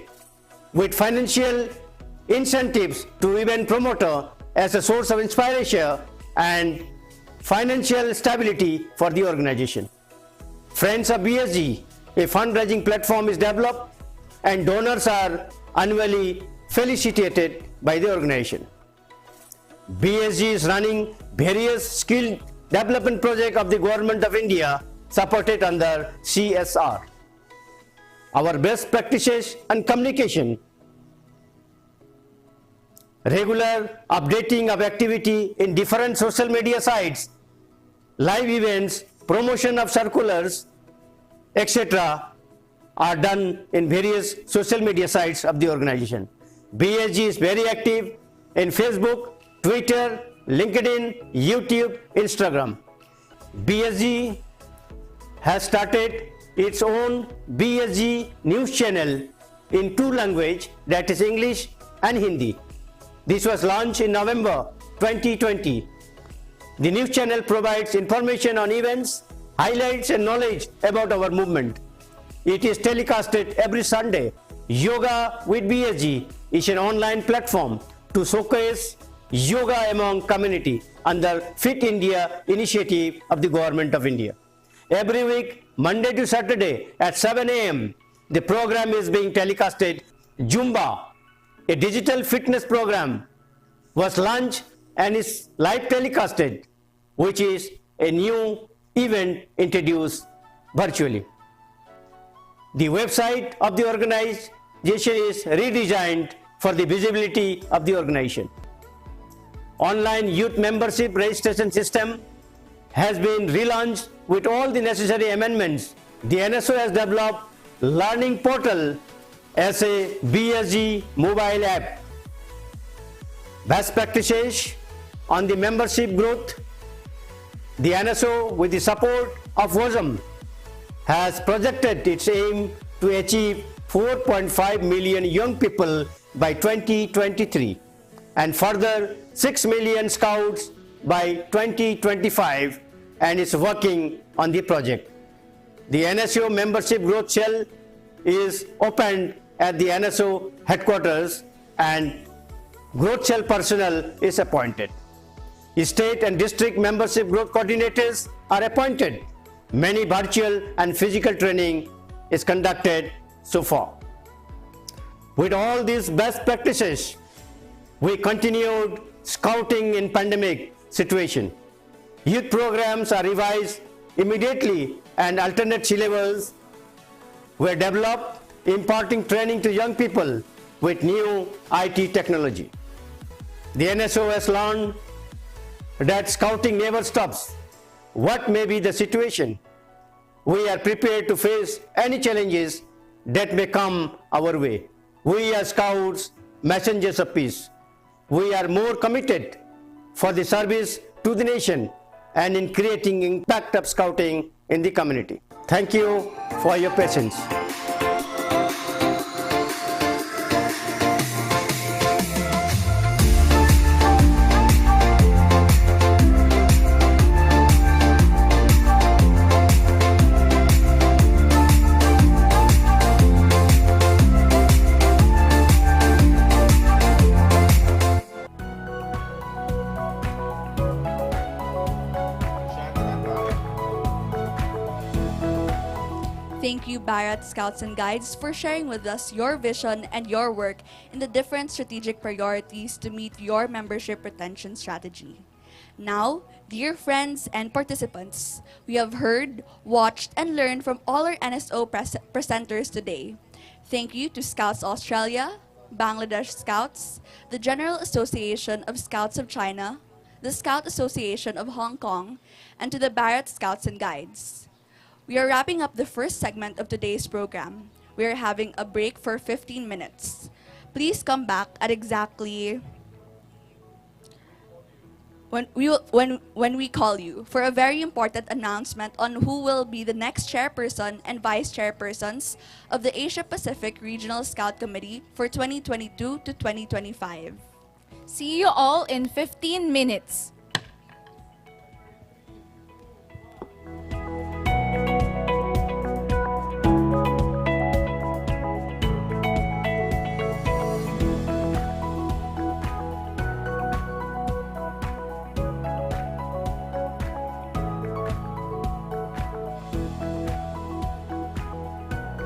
with financial incentives to event promoter as a source of inspiration and financial stability for the organization. Friends of BSG, a fundraising platform, is developed and donors are annually felicitated by the organization. BSG is running various skill development projects of the Government of India supported under CSR. Our best practices and communication, regular updating of activity in different social media sites, live events, promotion of circulars, etc. are done in various social media sites of the organization. BSG is very active in Facebook, Twitter, LinkedIn, YouTube, Instagram. BSG has started its own BSG news channel in 2 languages, that is English and Hindi. This was launched in November 2020. The news channel provides information on events, highlights and knowledge about our movement. It is telecasted every Sunday. Yoga with BSG is an online platform to showcase yoga among community under Fit India initiative of the Government of India. Every week, Monday to Saturday at 7 a.m., the program is being telecasted. Zumba, a digital fitness program, was launched and is live telecasted, which is a new event introduced virtually. The website of the organization is redesigned for the visibility of the organization. Online youth membership registration system has been relaunched with all the necessary amendments. The NSO has developed learning portal as a BSG mobile app. Best practices on the membership growth. The NSO, with the support of WOSM, has projected its aim to achieve 4.5 million young people by 2023 and further 6 million scouts by 2025, and is working on the project. The NSO membership growth cell is opened at the NSO headquarters and growth cell personnel is appointed. State and district membership growth coordinators are appointed. Many virtual and physical training is conducted so far. With all these best practices, we continued scouting in pandemic situation. Youth programs are revised immediately and alternate syllables were developed, imparting training to young people with new IT technology. The NSO has learned that scouting never stops. What may be the situation? We are prepared to face any challenges that may come our way. We are scouts, messengers of peace. We are more committed for the service to the nation and in creating impact of scouting in the community. Thank you for your patience. Thank you, Bharat Scouts and Guides, for sharing with us your vision and your work in the different strategic priorities to meet your membership retention strategy. Now, dear friends and participants, we have heard, watched, and learned from all our NSO presenters today. Thank you to Scouts Australia, Bangladesh Scouts, the General Association of Scouts of China, the Scout Association of Hong Kong, and to the Bharat Scouts and Guides. We are wrapping up the first segment of today's program. We are having a break for 15 minutes. Please come back at exactly when we call you for a very important announcement on who will be the next chairperson and vice chairpersons of the Asia Pacific Regional Scout Committee for 2022 to 2025. See you all in 15 minutes.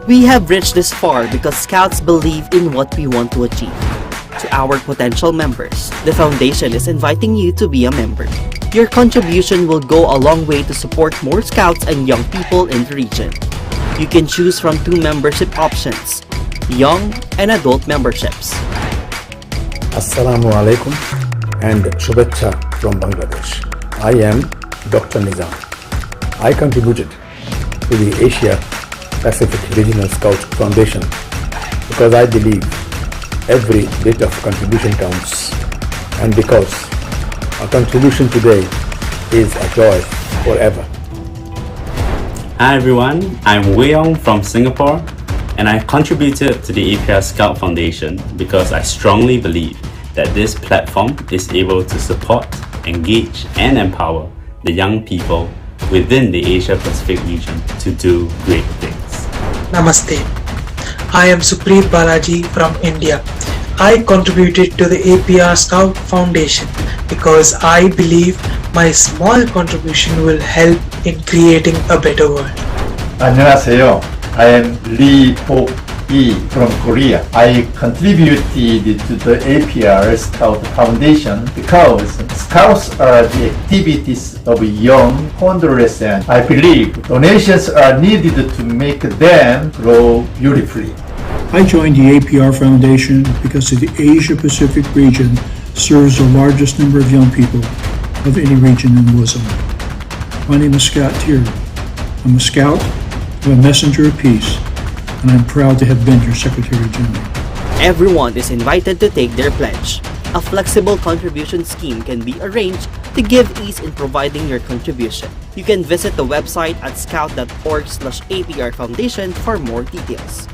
We have reached this far because Scouts believe in what we want to achieve. To our potential members, the Foundation is inviting you to be a member. Your contribution will go a long way to support more Scouts and young people in the region. You can choose from 2 membership options, young and adult memberships. Assalamu alaikum and Shubhecha from Bangladesh. I am Dr. Nizam. I contributed to the Asia Pacific Regional Scout Foundation because I believe every bit of contribution counts and because a contribution today is a joy forever. Hi everyone, I'm Wei-Yong from Singapore and I contributed to the APR Scout Foundation because I strongly believe that this platform is able to support, engage and empower the young people within the Asia Pacific region to do great things. Namaste. I am Supreet Balaji from India. I contributed to the APR Scout Foundation because I believe my small contribution will help in creating a better world. 안녕하세요. I am Lee Po-Yi from Korea. I contributed to the APR Scout Foundation because Scouts are the activities of young adolescents. I believe donations are needed to make them grow beautifully. I joined the APR Foundation because the Asia Pacific region serves the largest number of young people of any region in WASM. My name is Scott Tier. I'm a Scout, I'm a messenger of peace, and I'm proud to have been your Secretary General. Everyone is invited to take their pledge. A flexible contribution scheme can be arranged to give ease in providing your contribution. You can visit the website at scout.org/APR Foundation for more details.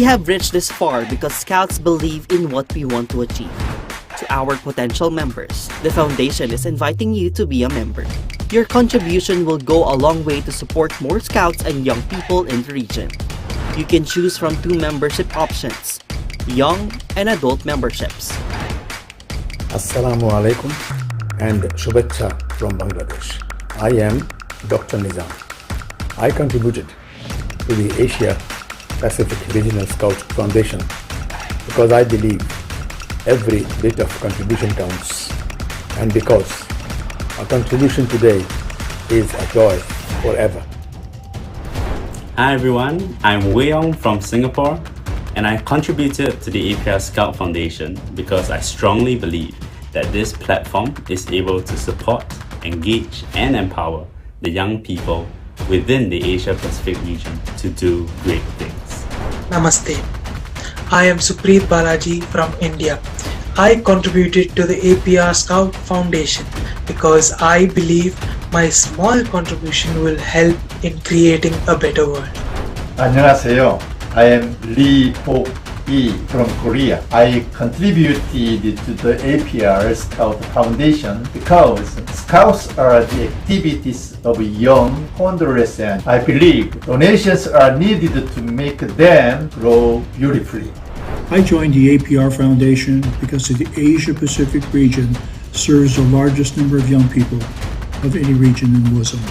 have reached this far because Scouts believe in what we want to achieve. To our potential members, the Foundation is inviting you to be a member. Your contribution will go a long way to support more Scouts and young people in the region. You can choose from 2 membership options, young and adult memberships. Assalamu alaikum and Shubhecha from Bangladesh. I am Dr. Nizam. I contributed to the Asia Pacific Regional Scout Foundation because I believe every bit of contribution counts, and because a contribution today is a joy forever. Hi everyone, I'm Wei Yong from Singapore, and I contributed to the APR Scout Foundation because I strongly believe that this platform is able to support, engage, and empower the young people within the Asia Pacific region to do great things. Namaste. I am Supreet Balaji from India. I contributed to the APR Scout Foundation because I believe my small contribution will help in creating a better world. 안녕하세요. I am Lee Ho-Yi from Korea. I contributed to the APR Scout Foundation because Scouts are the activities of young adolescents. I believe donations are needed to make them grow beautifully. I joined the APR Foundation because the Asia Pacific region serves the largest number of young people of any region in WASM.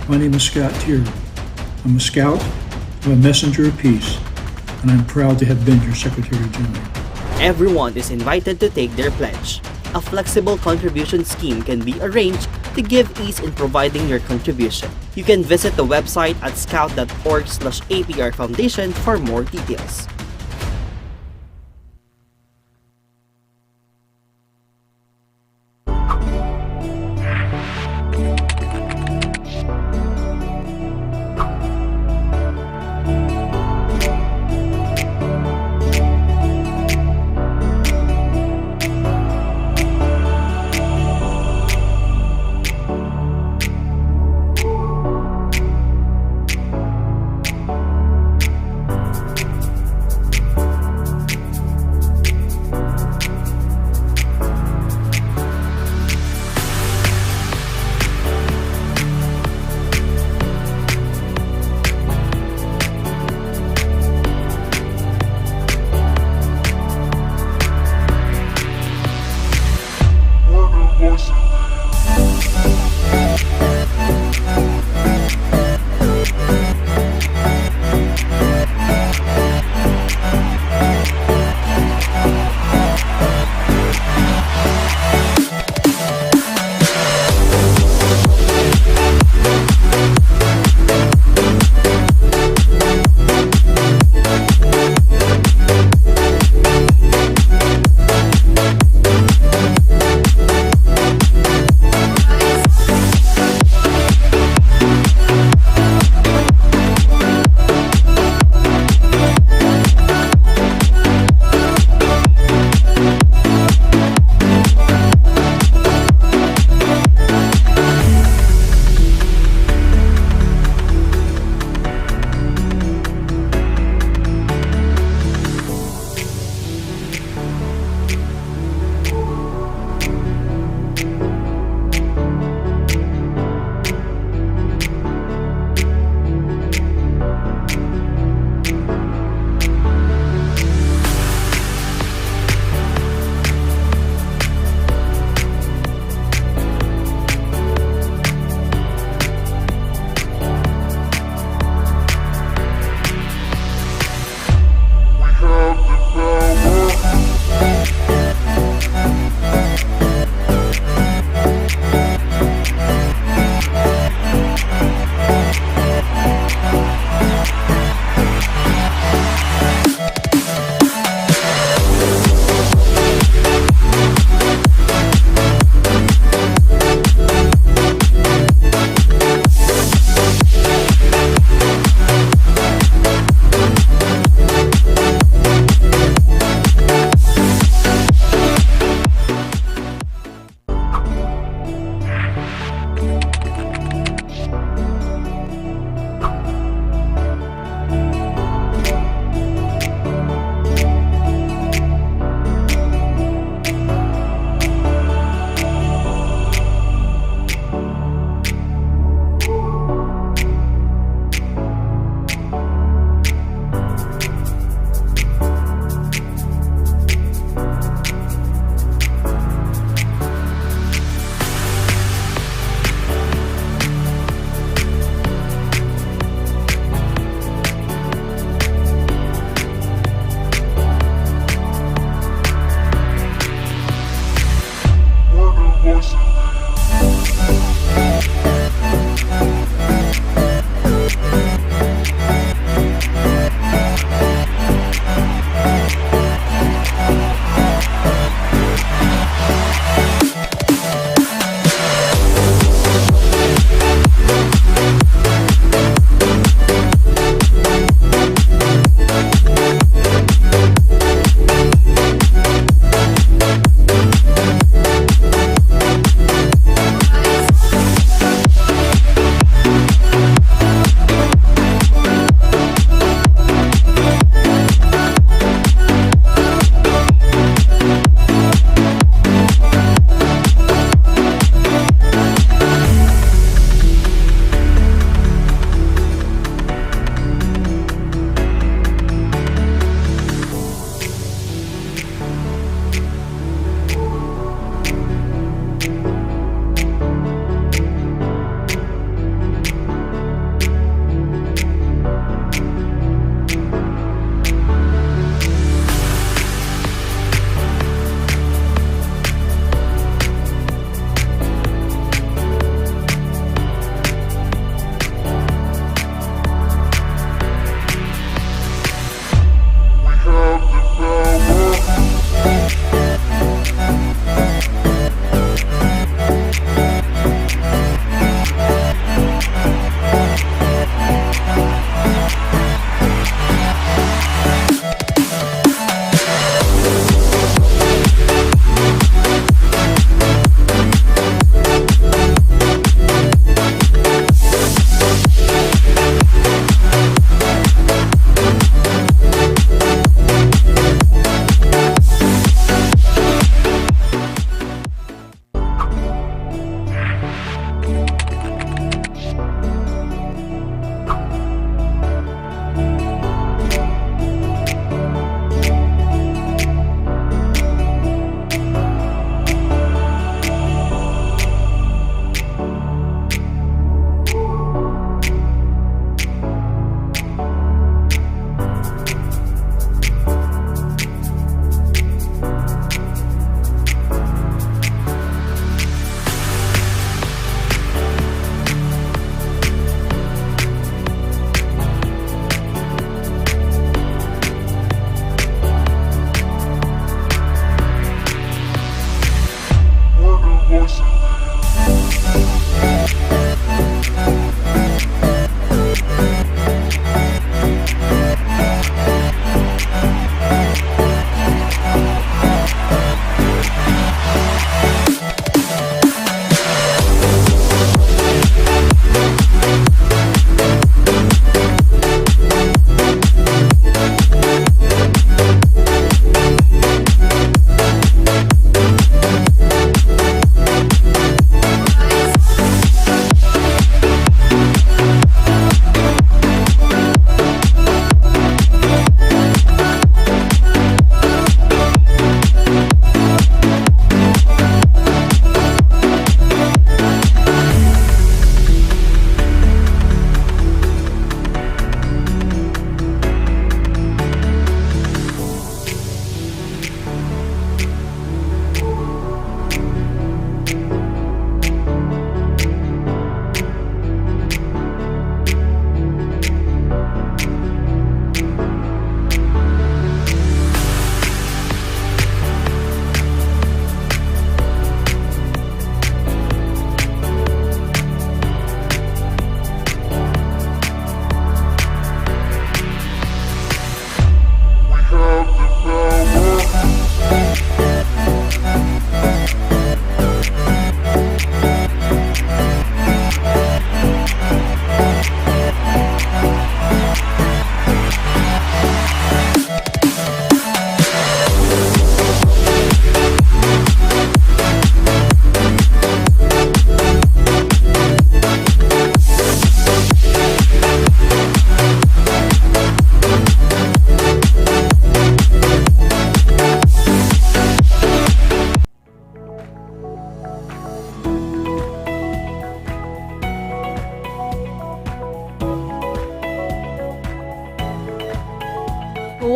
My name is Scott Tier. I'm a Scout, I'm a messenger of peace, and I'm proud to have been your Secretary General. Everyone is invited to take their pledge. A flexible contribution scheme can be arranged to give ease in providing your contribution. You can visit the website at scout.org/APR Foundation for more details.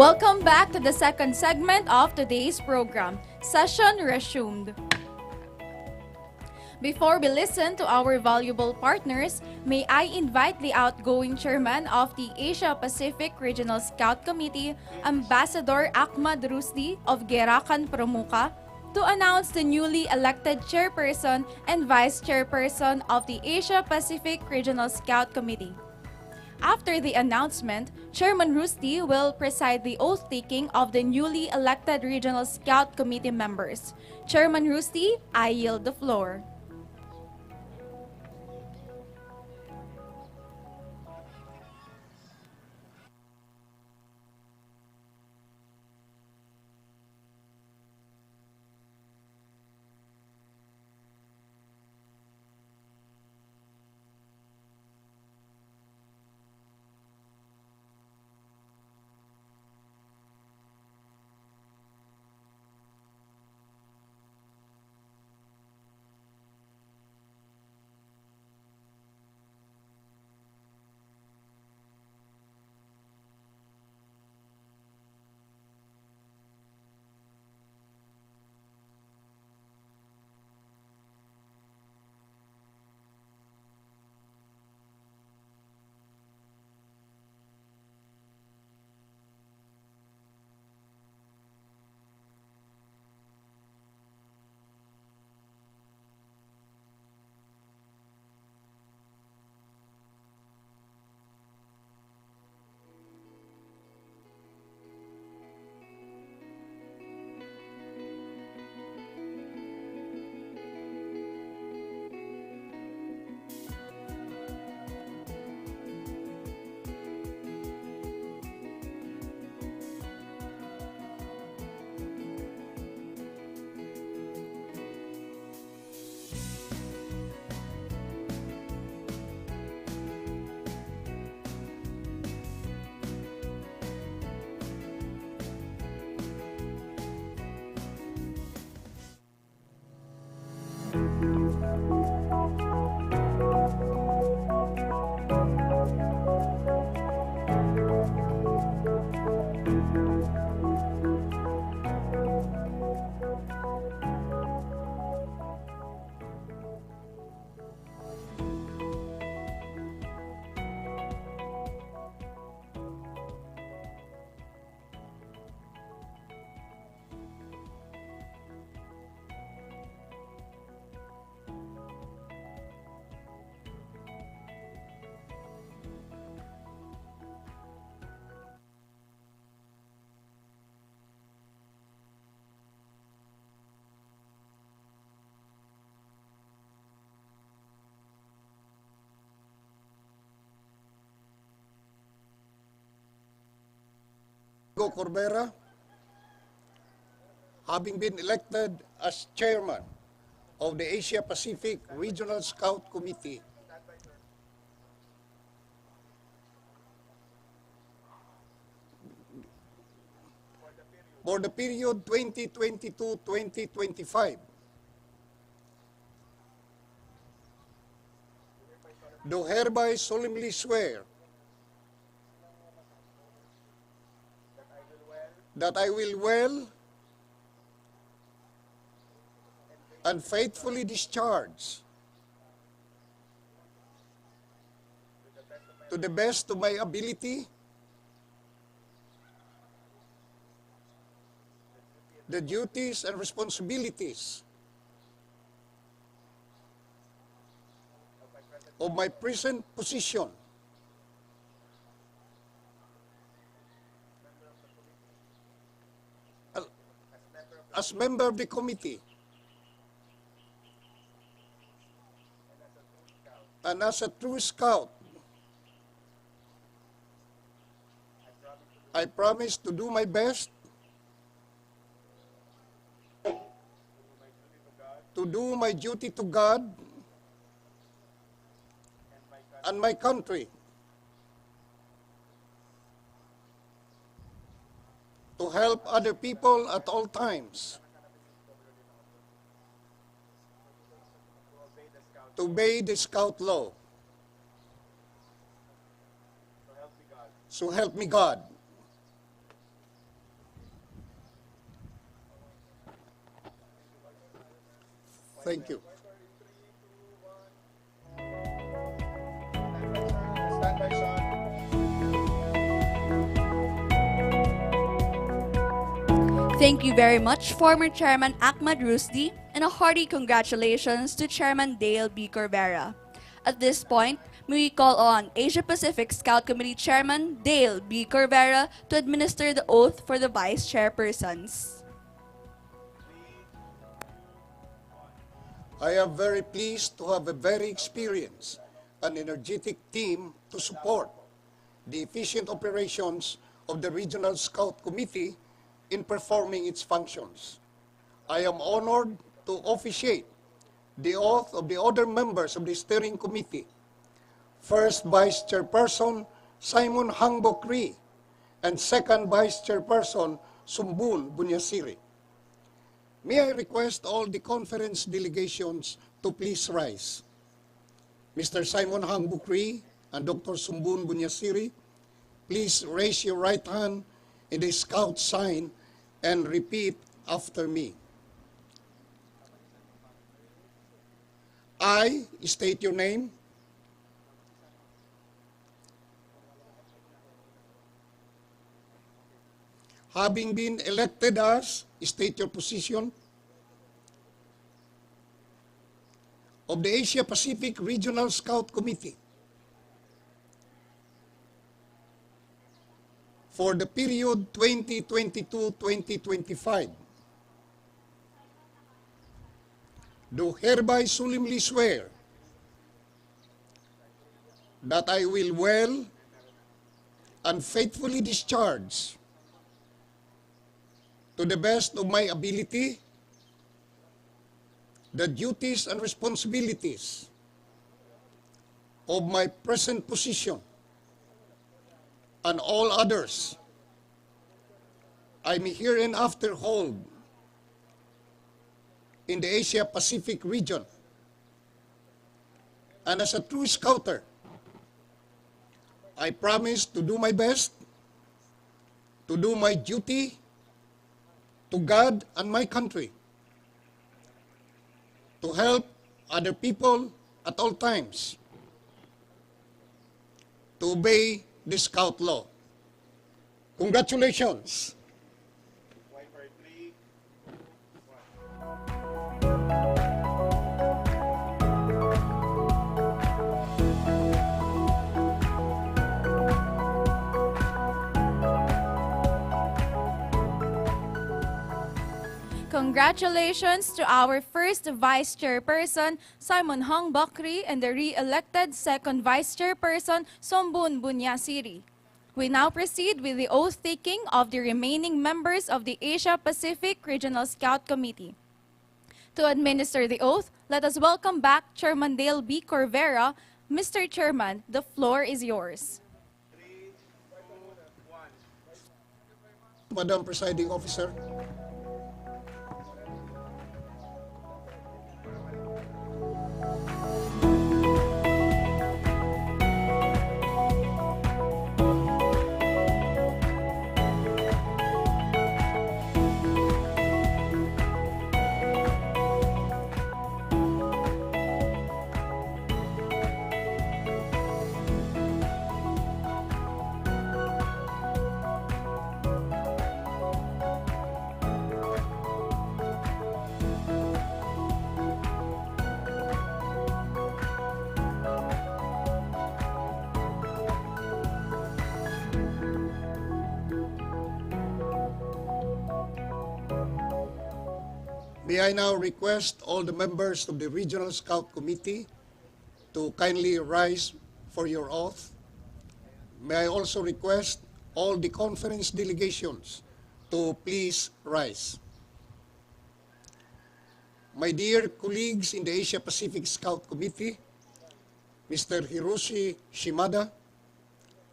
Welcome back to the second segment of today's program. Session resumed. Before we listen to our valuable partners, may I invite the outgoing chairman of the Asia Pacific Regional Scout Committee, Ambassador Ahmad Rusdi of Gerakan Pramuka, to announce the newly elected chairperson and vice chairperson of the Asia Pacific Regional Scout Committee. After the announcement, Chairman Rusdi will preside the oath-taking of the newly elected Regional Scout Committee members. Chairman Rusdi, I yield the floor. Corbera, having been elected as chairman of the Asia Pacific Regional Scout Committee, for the period 2022-2025, do hereby solemnly swear that I will well and faithfully discharge to the best of my ability the duties and responsibilities of my present position as member of the committee and as a true scout. I promise to do my best to do my duty to God and my country, to help other people at all times, to obey the Scout law. So help me God. Thank you. Thank you very much, former Chairman Ahmad Rusdi, and a hearty congratulations to Chairman Dale B. Corvera. At this point, may we call on Asia Pacific Scout Committee Chairman Dale B. Corvera to administer the oath for the Vice Chairpersons. I am very pleased to have a very experienced and energetic team to support the efficient operations of the Regional Scout Committee in performing its functions. I am honored to officiate the oath of the other members of the steering committee. First Vice Chairperson Simon Hangbok Ri and Second Vice Chairperson Sumbul Bunyasiri. May I request all the conference delegations to please rise. Mr. Simon Hangbok Ri and Dr. Sumbul Bunyasiri, please raise your right hand in the Scout sign and repeat after me. I state your name. Having been elected as, state your position, of the Asia Pacific Regional Scout Committee for the period 2022-2025, do hereby solemnly swear that I will well and faithfully discharge to the best of my ability the duties and responsibilities of my present position and all others I may hereinafter hold in the Asia Pacific region. And as a true scouter, I promise to do my best, to do my duty to God and my country, to help other people at all times, to obey the Scout law. Congratulations! Congratulations to our first Vice Chairperson, Simon Hangbok Ri, and the re-elected second Vice Chairperson, Sombun Bunyasiri. We now proceed with the oath-taking of the remaining members of the Asia Pacific Regional Scout Committee. To administer the oath, let us welcome back Chairman Dale B. Corvera. Mr. Chairman, the floor is yours. Madam Presiding Officer, may I now request all the members of the Regional Scout Committee to kindly rise for your oath. May I also request all the conference delegations to please rise. My dear colleagues in the Asia Pacific Scout Committee, Mr. Hiroshi Shimada,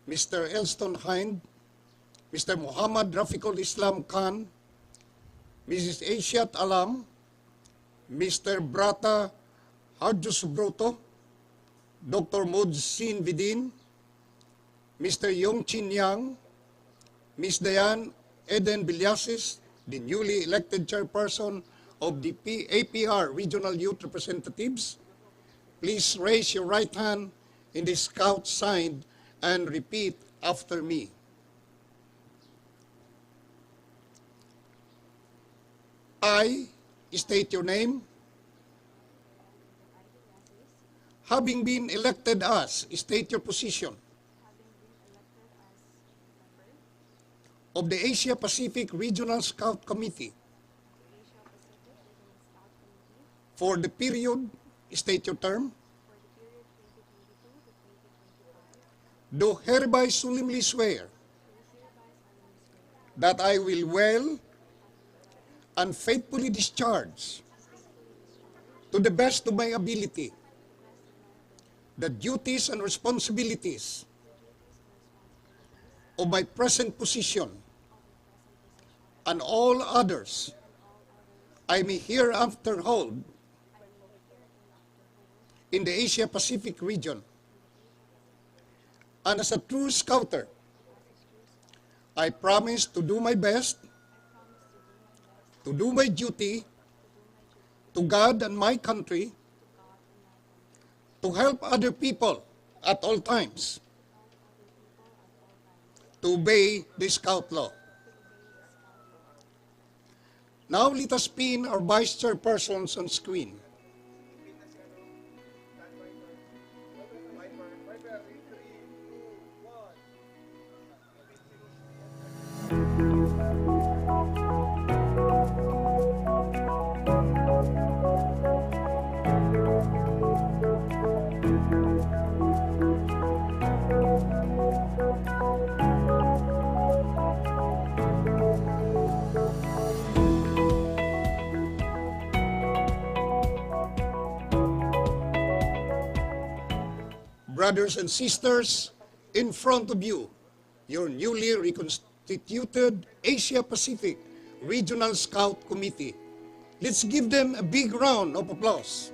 Mr. Elston Hind, Mr. Muhammad Rafiqul Islam Khan, Mrs. Asiat Alam, Mr. Brata Harjus Broto, Dr. Mojsin Vidin, Mr. Yong Chin Yang, Ms. Diane Eden Bilyasis, the newly elected chairperson of the APR Regional Youth Representatives, please raise your right hand in the Scout sign and repeat after me. I state your name. Having been elected as, state your position, of the Asia Pacific Regional Scout Committee for the period, state your term, do hereby solemnly swear that I will well and faithfully discharge to the best of my ability the duties and responsibilities of my present position and all others I may hereafter hold in the Asia Pacific region. And as a true scouter, I promise to do my best, to do my duty to God and my country, to help other people at all times, to obey the Scout law. Now let us pin our vice chairpersons on screen. Brothers and sisters, in front of you, your newly reconstituted Asia Pacific Regional Scout Committee. Let's give them a big round of applause.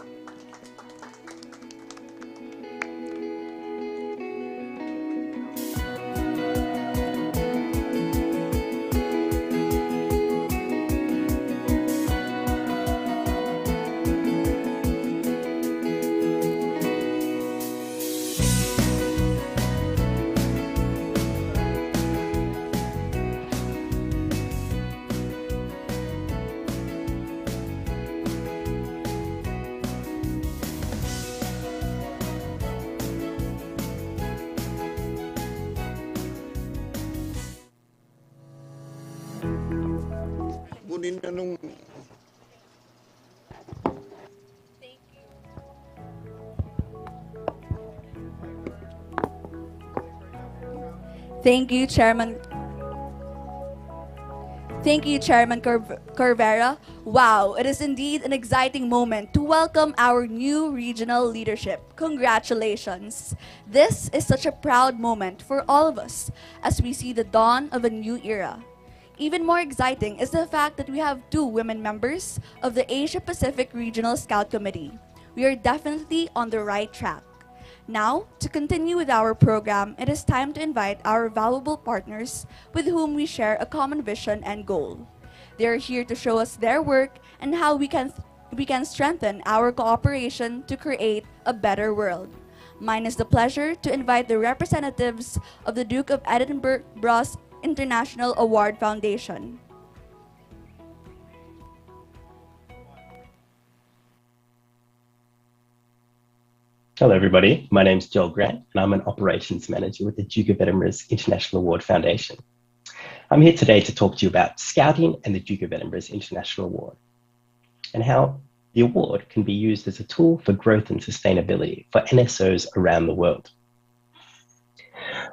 Kunin na nung... Thank you, Chairman. Thank you, Chairman Corvera. Wow, it is indeed an exciting moment to welcome our new regional leadership. Congratulations. This is such a proud moment for all of us as we see the dawn of a new era. Even more exciting is the fact that we have 2 women members of the Asia Pacific Regional Scout Committee. We are definitely on the right track. Now, to continue with our program, it is time to invite our valuable partners with whom we share a common vision and goal. They are here to show us their work and how we can strengthen our cooperation to create a better world. Mine is the pleasure to invite the representatives of the Duke of Edinburgh's International Award Foundation. Hello everybody, my name is Joel Grant and I'm an Operations Manager with the Duke of Edinburgh's International Award Foundation. I'm here today to talk to you about Scouting and the Duke of Edinburgh's International Award and how the award can be used as a tool for growth and sustainability for NSOs around the world.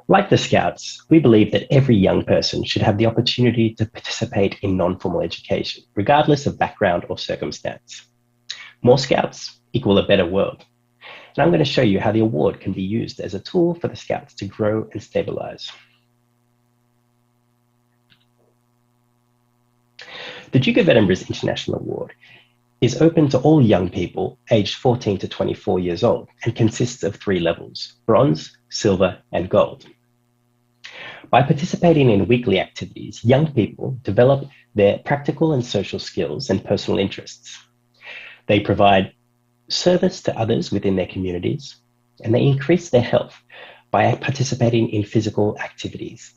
Like the Scouts, we believe that every young person should have the opportunity to participate in non-formal education, regardless of background or circumstance. More Scouts equal a better world. And I'm going to show you how the award can be used as a tool for the Scouts to grow and stabilize. The Duke of Edinburgh's International Award is open to all young people aged 14 to 24 years old and consists of 3 levels: bronze, silver, and gold. By participating in weekly activities, young people develop their practical and social skills and personal interests. They provide service to others within their communities, and they increase their health by participating in physical activities.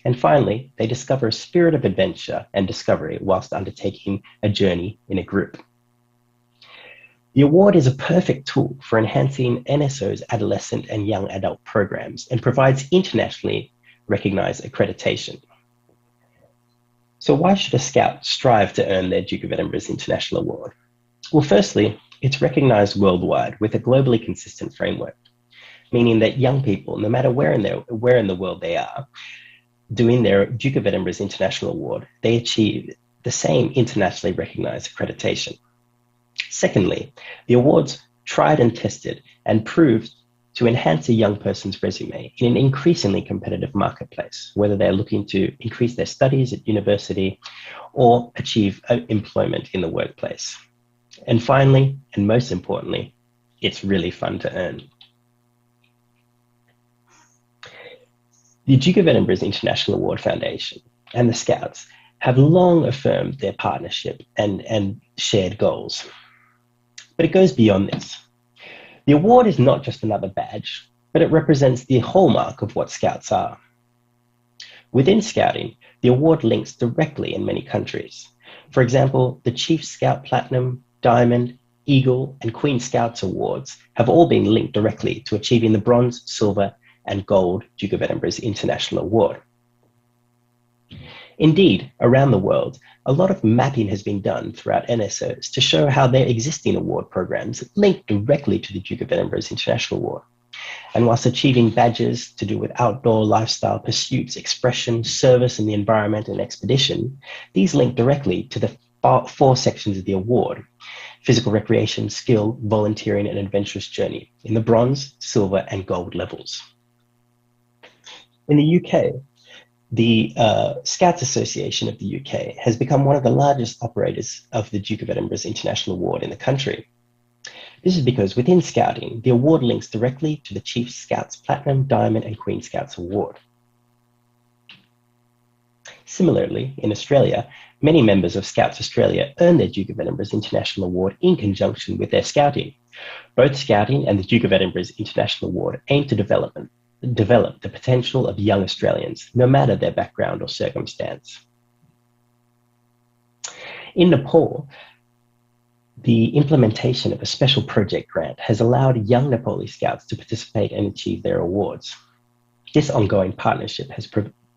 And finally, they discover a spirit of adventure and discovery whilst undertaking a journey in a group. The award is a perfect tool for enhancing NSO's adolescent and young adult programs and provides internationally recognized accreditation. So why should a Scout strive to earn their Duke of Edinburgh's International Award? Well, firstly, it's recognized worldwide with a globally consistent framework, meaning that young people, no matter where in the world they are, doing their Duke of Edinburgh's International Award, they achieve the same internationally recognized accreditation. Secondly, the award's tried and tested and proved to enhance a young person's resume in an increasingly competitive marketplace, whether they're looking to increase their studies at university or achieve employment in the workplace. And finally, and most importantly, it's really fun to earn. The Duke of Edinburgh's International Award Foundation and the Scouts have long affirmed their partnership and shared goals. But it goes beyond this. The award is not just another badge, but it represents the hallmark of what Scouts are. Within Scouting, the award links directly in many countries. For example, the Chief Scout Platinum, Diamond, Eagle, and Queen Scouts awards have all been linked directly to achieving the Bronze, Silver, and Gold Duke of Edinburgh's International Award. Indeed, around the world, a lot of mapping has been done throughout NSOs to show how their existing award programs link directly to the Duke of Edinburgh's International Award. And whilst achieving badges to do with outdoor lifestyle pursuits, expression, service in the environment, and expedition, these link directly to the four sections of the award: physical recreation, skill, volunteering, and adventurous journey in the bronze, silver, and gold levels. In the UK, the Scouts Association of the UK has become one of the largest operators of the Duke of Edinburgh's International Award in the country. This is because within Scouting, the award links directly to the Chief Scouts Platinum, Diamond, and Queen Scouts Award. Similarly, in Australia, many members of Scouts Australia earn their Duke of Edinburgh's International Award in conjunction with their Scouting. Both Scouting and the Duke of Edinburgh's International Award aim to develop the potential of young Australians, no matter their background or circumstance. In Nepal, the implementation of a special project grant has allowed young Nepali Scouts to participate and achieve their awards. This ongoing partnership has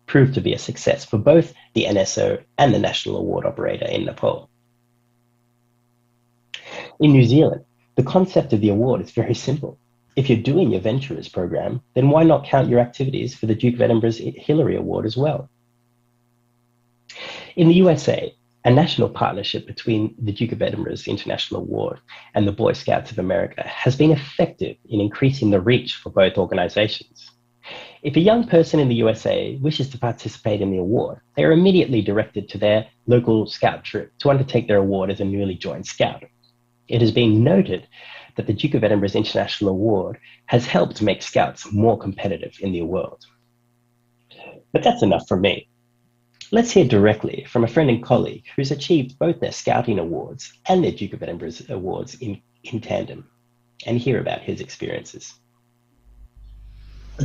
proved to be a success for both the NSO and the National Award Operator in Nepal. In New Zealand, the concept of the award is very simple. If you're doing your Venturers program, then why not count your activities for the Duke of Edinburgh's Hillary Award as well? In the USA, a national partnership between the Duke of Edinburgh's International Award and the Boy Scouts of America has been effective in increasing the reach for both organizations. If a young person in the USA wishes to participate in the award, they are immediately directed to their local Scout troop to undertake their award as a newly joined Scout. It has been noted that the Duke of Edinburgh's International Award has helped make Scouts more competitive in the world. But that's enough from me. Let's hear directly from a friend and colleague who's achieved both their Scouting awards and their Duke of Edinburgh's awards in tandem, and hear about his experiences.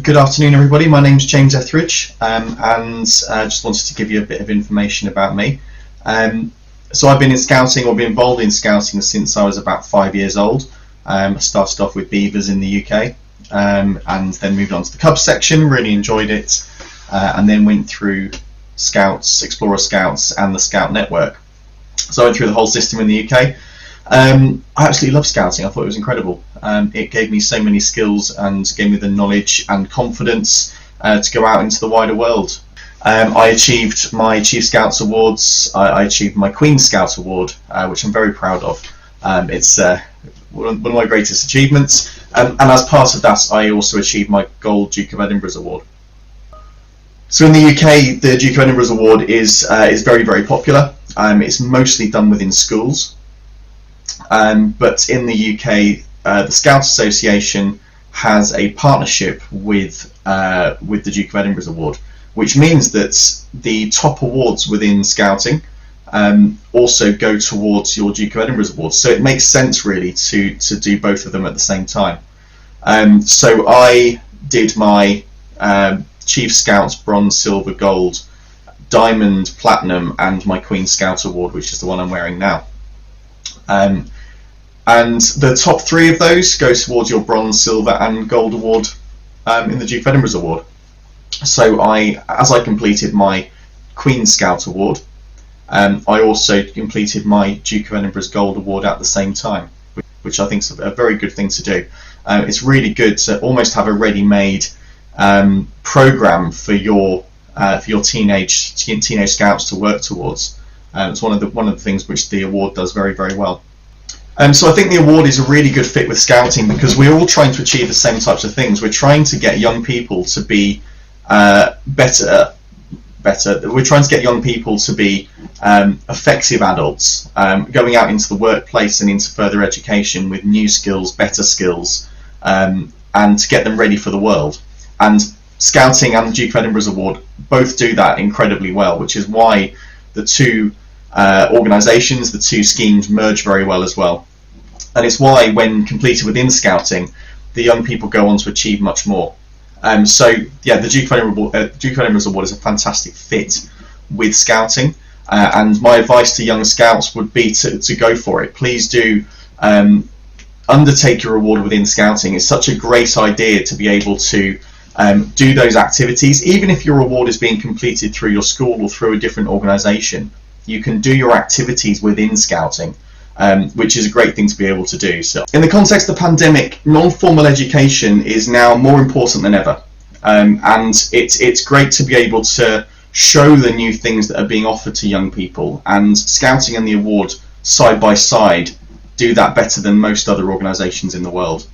Good afternoon, everybody. My name's James Etheridge, and I just wanted to give you a bit of information about me. So I've been in Scouting, or been involved in Scouting, since I was about 5 years old. I started off with Beavers in the UK, and then moved on to the Cubs section, really enjoyed it, and then went through Scouts, Explorer Scouts, and the Scout Network. So I went through the whole system in the UK. I absolutely loved Scouting. I thought it was incredible. It gave me so many skills and gave me the knowledge and confidence to go out into the wider world. I achieved my Chief Scouts Awards. I achieved my Queen Scout Award, which I'm very proud of. It's one of my greatest achievements, and as part of that I also achieved my Gold Duke of Edinburgh's Award. So in the UK, the Duke of Edinburgh's Award is very, very popular. It's mostly done within schools, but in the UK, the Scouts Association has a partnership with the Duke of Edinburgh's Award. which means that the top awards within Scouting also go towards your Duke of Edinburgh's awards. So it makes sense really to do both of them at the same time. So I did my Chief Scouts Bronze, Silver, Gold, Diamond, Platinum, and my Queen Scout Award, which is the one I'm wearing now. And the top 3 of those go towards your Bronze, Silver, and Gold Award in the Duke of Edinburgh's Award. So as I completed my Queen Scout Award, I also completed my Duke of Edinburgh's Gold Award at the same time, which I think is a very good thing to do. It's really good to almost have a ready-made program for your teenage scouts to work towards. It's one of the things which the award does very, very well. So I think the award is a really good fit with Scouting because we're all trying to achieve the same types of things. We're trying to get young people to be better. We're trying to get young people to be effective adults, going out into the workplace and into further education with new skills, better skills, and to get them ready for the world. And Scouting and the Duke of Edinburgh's Award both do that incredibly well, which is why the two organisations, the two schemes merge very well as well. And it's why, when completed within Scouting, the young people go on to achieve much more. So yeah, the Duke of Edinburgh's Award is a fantastic fit with Scouting, and my advice to young scouts would be to go for it. Please do undertake your award within Scouting. It's such a great idea to be able to do those activities. Even if your award is being completed through your school or through a different organisation, you can do your activities within Scouting, which is a great thing to be able to do. So, in the context of the pandemic, non-formal education is now more important than ever, and it's great to be able to show the new things that are being offered to young people, and Scouting and the award side by side do that better than most other organisations in the world.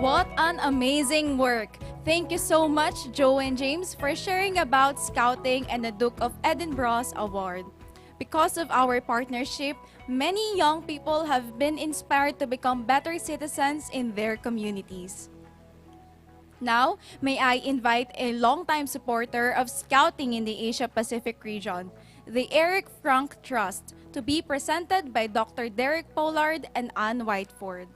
What an amazing work! Thank you so much, Joe and James, for sharing about Scouting and the Duke of Edinburgh's Award. Because of our partnership, many young people have been inspired to become better citizens in their communities. Now, may I invite a longtime supporter of Scouting in the Asia-Pacific region, the Eric Frank Trust, to be presented by Dr. Derek Pollard and Ann Whiteford.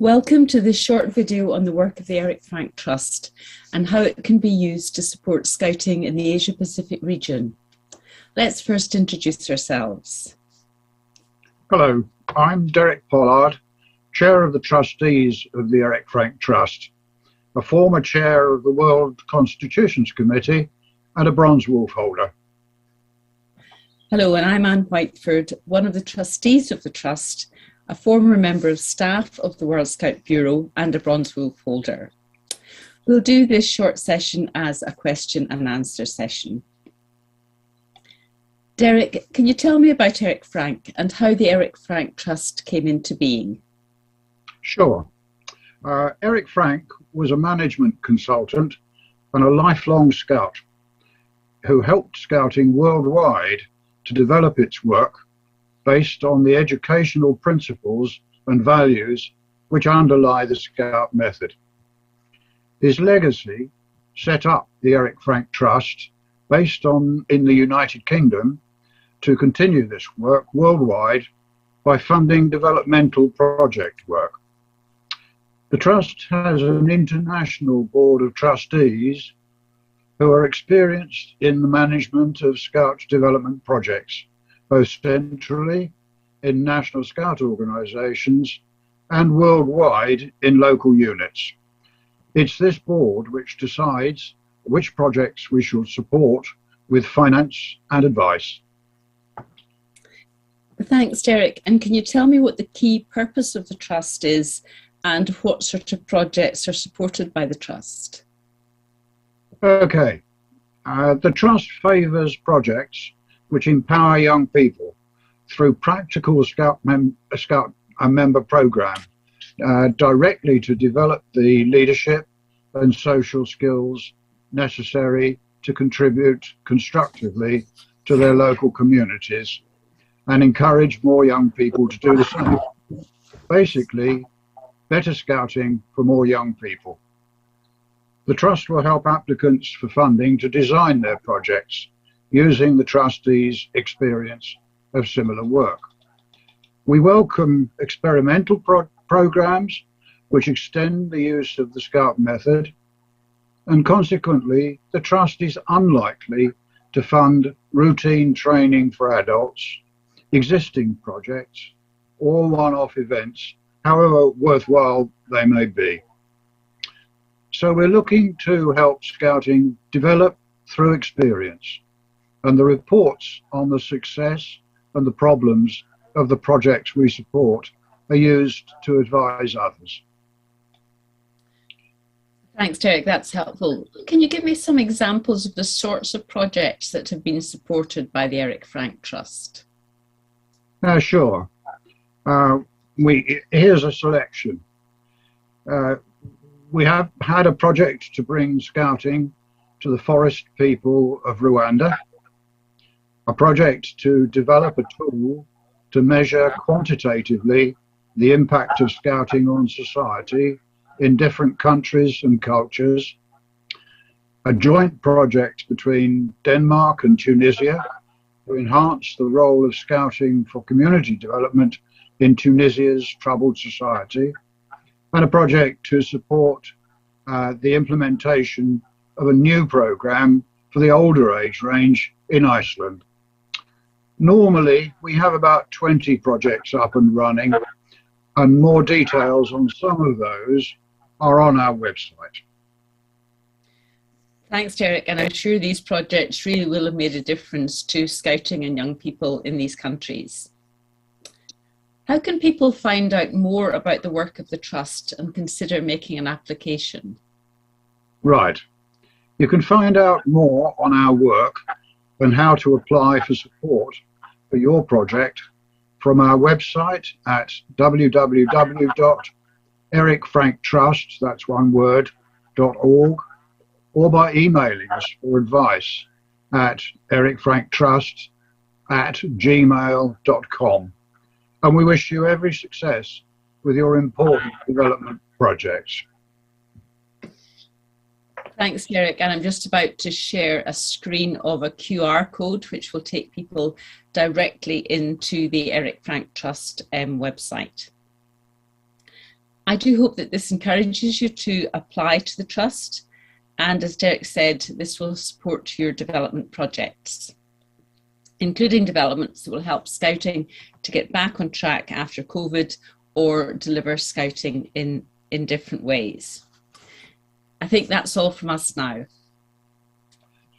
Welcome to this short video on the work of the Eric Frank Trust and how it can be used to support Scouting in the Asia-Pacific region. Let's first introduce ourselves. Hello, I'm Derek Pollard, Chair of the Trustees of the Eric Frank Trust, a former Chair of the World Constitutions Committee and a Bronze Wolf holder. Hello, and I'm Ann Whiteford, one of the Trustees of the Trust, a former member of staff of the World Scout Bureau and a Bronze Wolf holder. We'll do this short session as a question and answer session. Derek, can you tell me about Eric Frank and how the Eric Frank Trust came into being? Sure. Eric Frank was a management consultant and a lifelong scout who helped Scouting worldwide to develop its work based on the educational principles and values which underlie the Scout method. His legacy set up the Eric Frank Trust based in the United Kingdom to continue this work worldwide by funding developmental project work. The Trust has an international board of trustees who are experienced in the management of Scout development projects, both centrally in national Scout organisations and worldwide in local units. It's this board which decides which projects we should support with finance and advice. Thanks, Derek. And can you tell me what the key purpose of the Trust is and what sort of projects are supported by the Trust? Okay. The Trust favours projects which empower young people through practical Scout member programme directly to develop the leadership and social skills necessary to contribute constructively to their local communities and encourage more young people to do the same. Basically, better scouting for more young people. The Trust will help applicants for funding to design their projects using the trustees' experience of similar work. We welcome experimental programs which extend the use of the Scout method, and consequently, the Trust is unlikely to fund routine training for adults, existing projects, or one-off events, however worthwhile they may be. So we're looking to help Scouting develop through experience, and the reports on the success and the problems of the projects we support are used to advise others. Thanks, Derek, that's helpful. Can you give me some examples of the sorts of projects that have been supported by the Eric Frank Trust? Sure. Here's a selection. We have had a project to bring Scouting to the forest people of Rwanda, a project to develop a tool to measure quantitatively the impact of Scouting on society in different countries and cultures, a joint project between Denmark and Tunisia to enhance the role of Scouting for community development in Tunisia's troubled society, and a project to support the implementation of a new program for the older age range in Iceland. Normally, we have about 20 projects up and running, and more details on some of those are on our website. Thanks, Derek, and I'm sure these projects really will have made a difference to Scouting and young people in these countries. How can people find out more about the work of the Trust and consider making an application? Right. You can find out more on our work and how to apply for support for your project from our website at www.ericfranktrust, that's one word, .org, or by emailing us for advice at ericfranktrust@gmail.com. And we wish you every success with your important development projects. Thanks, Derek. And I'm just about to share a screen of a QR code, which will take people directly into the Eric Frank Trust website. I do hope that this encourages you to apply to the Trust. And as Derek said, this will support your development projects, including developments that will help Scouting to get back on track after COVID or deliver Scouting in different ways. I think that's all from us now.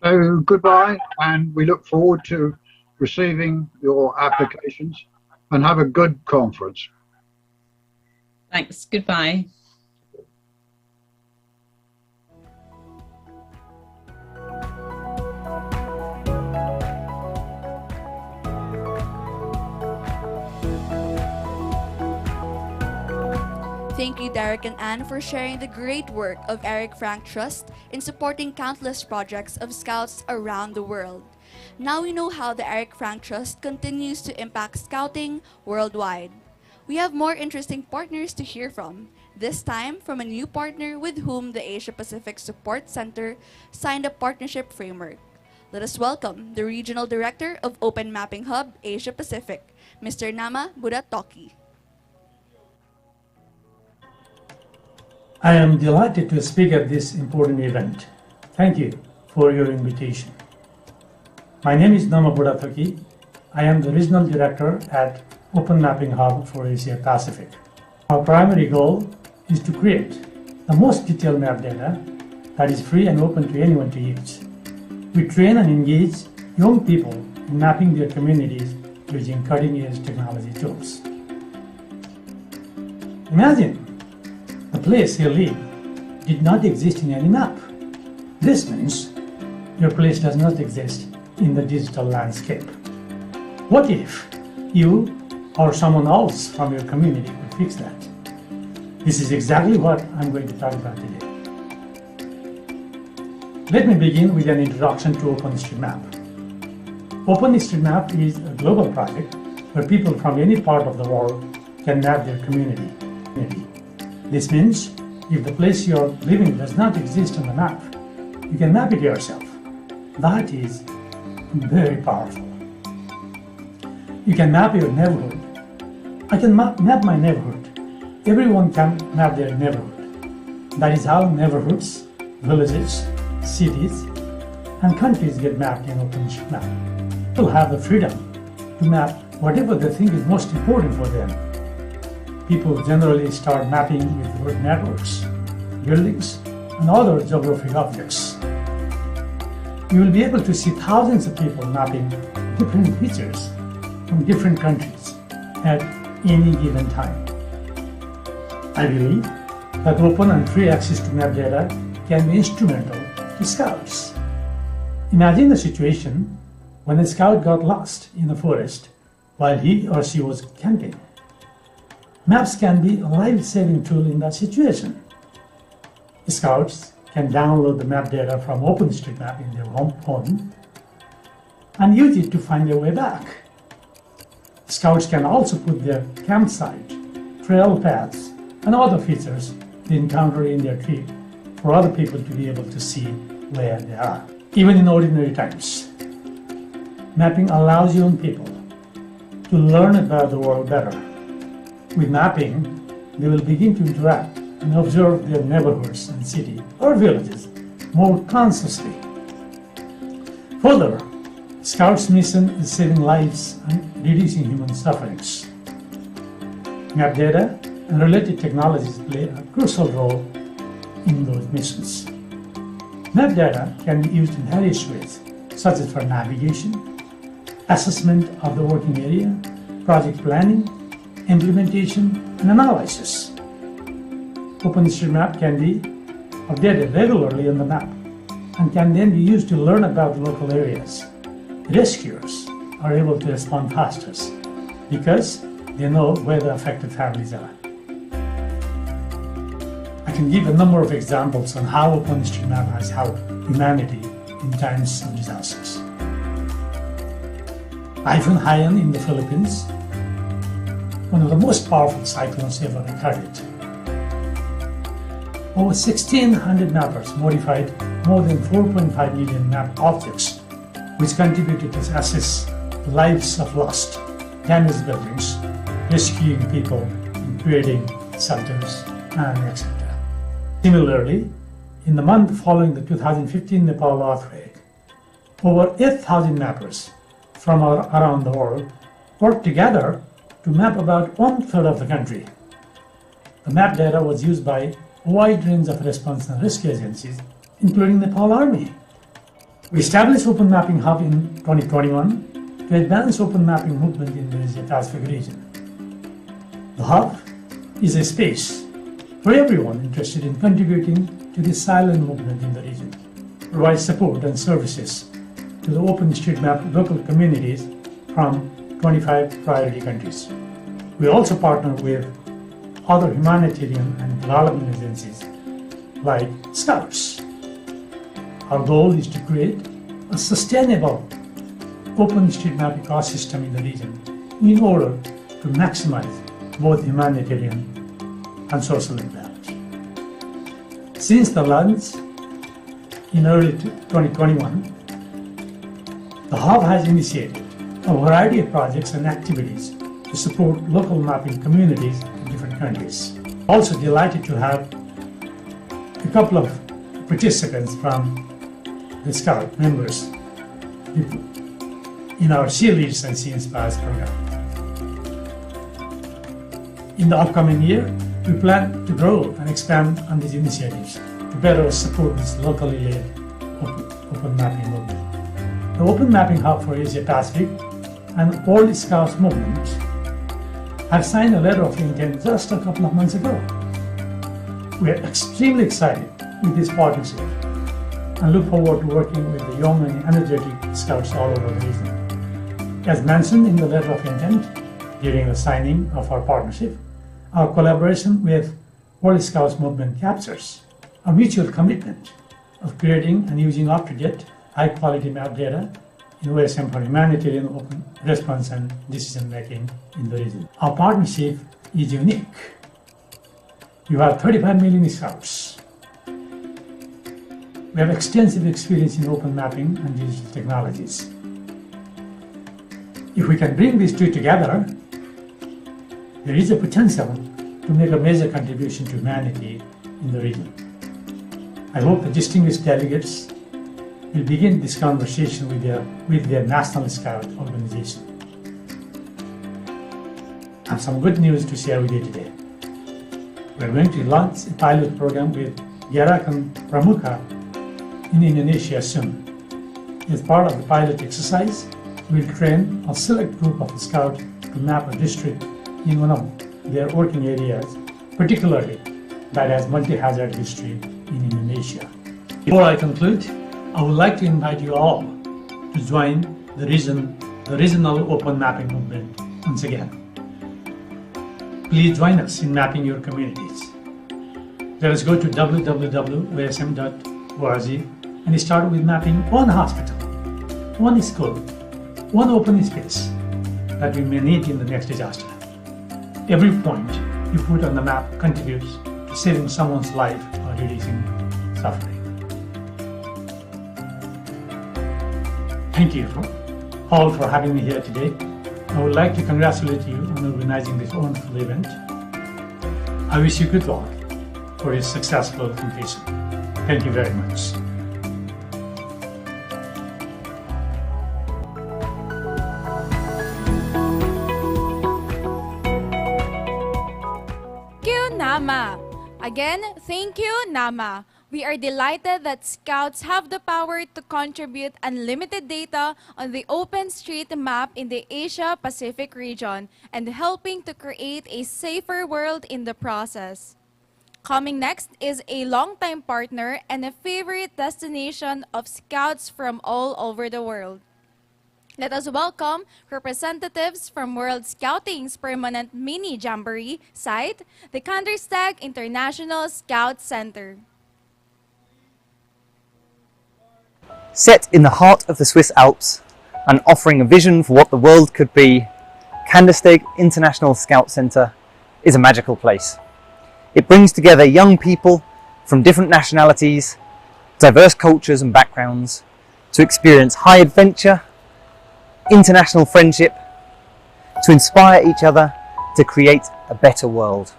So goodbye, and we look forward to receiving your applications, and have a good conference. Thanks, goodbye. Thank you, Derek and Anne, for sharing the great work of Eric Frank Trust in supporting countless projects of Scouts around the world. Now we know how the Eric Frank Trust continues to impact Scouting worldwide. We have more interesting partners to hear from, this time from a new partner with whom the Asia Pacific Support Center signed a partnership framework. Let us welcome the Regional Director of Open Mapping Hub Asia Pacific, Mr. Nama Budatoki. I am delighted to speak at this important event. Thank you for your invitation. My name is Nama Budatoki. I am the Regional Director at Open Mapping Hub for Asia Pacific. Our primary goal is to create the most detailed map data that is free and open to anyone to use. We train and engage young people in mapping their communities using cutting-edge technology tools. Imagine the place you live did not exist in any map. This means your place does not exist in the digital landscape. What if you or someone else from your community could fix that? This is exactly what I'm going to talk about today. Let me begin with an introduction to OpenStreetMap. OpenStreetMap is a global project where people from any part of the world can map their community. This means if the place you're living does not exist on the map, you can map it yourself. That is very powerful. You can map your neighborhood. I can map my neighborhood. Everyone can map their neighborhood. That is how neighborhoods, villages, cities, and countries get mapped in OpenStreetMap. People have the freedom to map whatever they think is most important for them. People generally start mapping with road networks, buildings, and other geographic objects. You will be able to see thousands of people mapping different features from different countries at any given time. I believe that open and free access to map data can be instrumental to scouts. Imagine the situation when a scout got lost in the forest while he or she was camping. Maps can be a life-saving tool in that situation. Scouts can download the map data from OpenStreetMap in their home phone and use it to find their way back. Scouts can also put their campsite, trail paths, and other features they encounter in their trip for other people to be able to see where they are. Even in ordinary times, mapping allows young people to learn about the world better. With mapping, they will begin to interact and observe their neighborhoods and city or villages more consciously. Further, Scouts' mission is saving lives and reducing human sufferings. Map data and related technologies play a crucial role in those missions. Map data can be used in various ways, such as for navigation, assessment of the working area, project planning, implementation, and analysis. OpenStreetMap can be updated regularly on the map and can then be used to learn about the local areas. Rescuers are able to respond faster because they know where the affected families are. I can give a number of examples on how OpenStreetMap has helped humanity in times of disasters. Typhoon Haiyan in the Philippines, one of the most powerful cyclones ever recorded. Over 1,600 mappers modified more than 4.5 million map objects, which contributed to assess the lives of lost, damaged buildings, rescuing people, and creating shelters, and etc. Similarly, in the month following the 2015 Nepal earthquake, over 8,000 mappers from around the world worked together to map about 1/3 of the country. The map data was used by a wide range of response and rescue agencies, including the Nepal Army. We established Open Mapping Hub in 2021 to advance open mapping movement in the Asia-Pacific region. The hub is a space for everyone interested in contributing to the silent movement in the region, provide support and services to the OpenStreetMap local communities from 25 priority countries. We also partner with other humanitarian and development agencies like Scouts. Our goal is to create a sustainable OpenStreetMap ecosystem in the region in order to maximize both humanitarian and social impact. Since the launch in early 2021, the Hub has initiated a variety of projects and activities to support local mapping communities in different countries. Also delighted to have a couple of participants from the Scout members in our She Leads and She Inspires program. In the upcoming year, we plan to grow and expand on these initiatives to better support this locally led open mapping movement. The Open Mapping Hub for Asia Pacific and World Scouts movement have signed a letter of intent just a couple of months ago. We are extremely excited with this partnership and look forward to working with the young and energetic Scouts all over the region. As mentioned in the letter of intent during the signing of our partnership, our collaboration with World Scouts movement captures a mutual commitment of creating and using up-to-date, high-quality map data in OSM for humanitarian open response and decision-making in the region. Our partnership is unique. You have 35 million Scouts. We have extensive experience in open mapping and digital technologies. If we can bring these two together, there is a potential to make a major contribution to humanity in the region. I hope the distinguished delegates will begin this conversation with their National Scout organization. I have some good news to share with you today. We are going to launch a pilot program with Gerakan Pramuka in Indonesia soon. As part of the pilot exercise, we will train a select group of Scouts to map a district in one of their working areas, particularly that has multi-hazard history in Indonesia. Before I conclude, I would like to invite you all to join the regional open mapping movement once again. Please join us in mapping your communities. Let us go to www.osm.org and start with mapping one hospital, one school, one open space that we may need in the next disaster. Every point you put on the map contributes to saving someone's life or reducing suffering. Thank you all for having me here today. I would like to congratulate you on organizing this wonderful event. I wish you good luck for its successful completion. Thank you very much. Nama. Again, thank you, Nama. We are delighted that Scouts have the power to contribute unlimited data on the open street map in the Asia-Pacific region and helping to create a safer world in the process. Coming next is a longtime partner and a favorite destination of Scouts from all over the world. Let us welcome representatives from World Scouting's permanent mini jamboree site, the Kandersteg International Scout Center. Set in the heart of the Swiss Alps and offering a vision for what the world could be, Kandersteg International Scout Center is a magical place. It brings together young people from different nationalities, diverse cultures and backgrounds to experience high adventure, international friendship, to inspire each other to create a better world.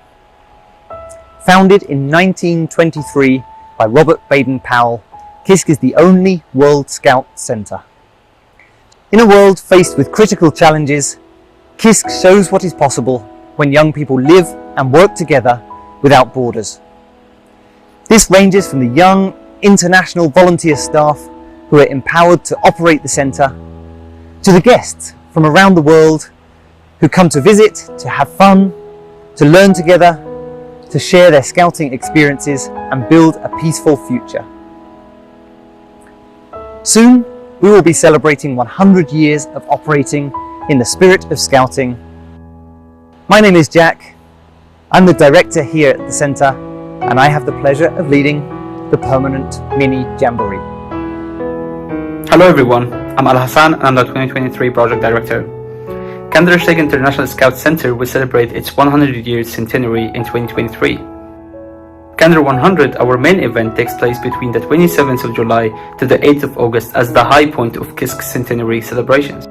Founded in 1923 by Robert Baden-Powell, KISK is the only World Scout Center. In a world faced with critical challenges, KISK shows what is possible when young people live and work together without borders. This ranges from the young international volunteer staff who are empowered to operate the center to the guests from around the world who come to visit, to have fun, to learn together, to share their scouting experiences and build a peaceful future. Soon, we will be celebrating 100 years of operating in the spirit of scouting. My name is Jack. I'm the director here at the centre, and I have the pleasure of leading the permanent mini jamboree. Hello everyone, I'm Al Hassan and I'm the 2023 project director. Kandersteg International Scout Center will celebrate its 100 years centenary in 2023. Kander 100, our main event, takes place between the 27th of July to the 8th of August as the high point of KISK centenary celebrations.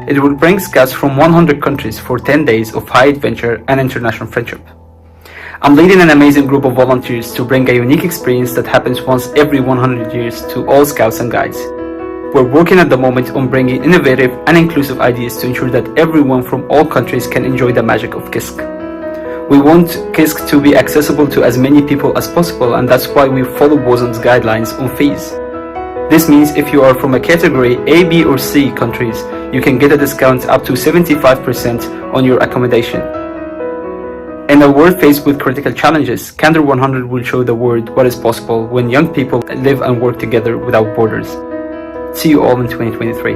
It will bring scouts from 100 countries for 10 days of high adventure and international friendship. I'm leading an amazing group of volunteers to bring a unique experience that happens once every 100 years to all scouts and guides. We're working at the moment on bringing innovative and inclusive ideas to ensure that everyone from all countries can enjoy the magic of KISK. We want KISK to be accessible to as many people as possible, and that's why we follow WOSM's guidelines on fees. This means if you are from a category A, B or C countries, you can get a discount up to 75% on your accommodation. In a world faced with critical challenges, Candor 100 will show the world what is possible when young people live and work together without borders. See you all in 2023.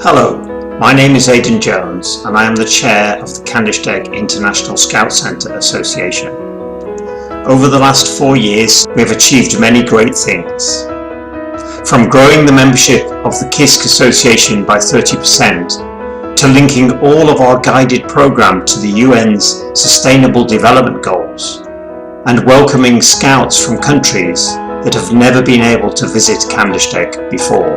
Hello, my name is Aidan Jones and I am the chair of the Candlestick International Scout Centre Association. Over the last 4 years, we have achieved many great things. From growing the membership of the KISK Association by 30%, to linking all of our guided programme to the UN's Sustainable Development Goals, and welcoming scouts from countries that have never been able to visit Candlestick before.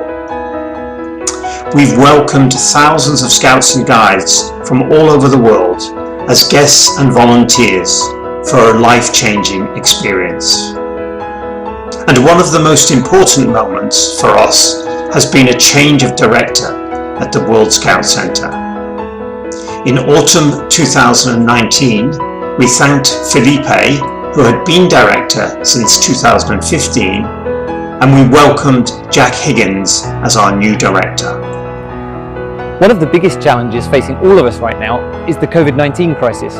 We've welcomed thousands of scouts and guides from all over the world as guests and volunteers for a life-changing experience. And one of the most important moments for us has been a change of director at the World Scout Centre. In autumn 2019, we thanked Felipe, who had been director since 2015, and we welcomed Jack Higgins as our new director. One of the biggest challenges facing all of us right now is the COVID-19 crisis.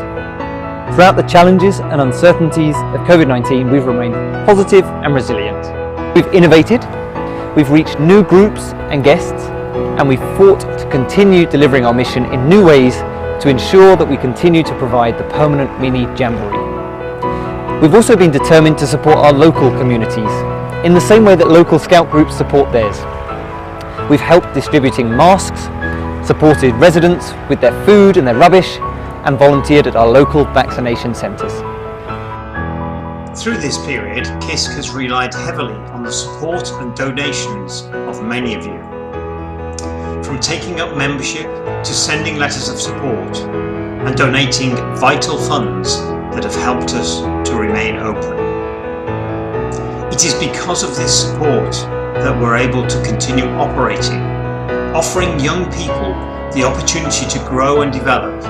Throughout the challenges and uncertainties of COVID-19, we've remained positive and resilient. We've innovated, we've reached new groups and guests, and we've fought to continue delivering our mission in new ways to ensure that we continue to provide the permanent mini jamboree. We've also been determined to support our local communities in the same way that local scout groups support theirs. We've helped distributing masks, supported residents with their food and their rubbish, and volunteered at our local vaccination centres. Through this period, KISK has relied heavily on the support and donations of many of you. From taking up membership to sending letters of support and donating vital funds that have helped us to remain open. It is because of this support that we're able to continue operating, offering young people the opportunity to grow and develop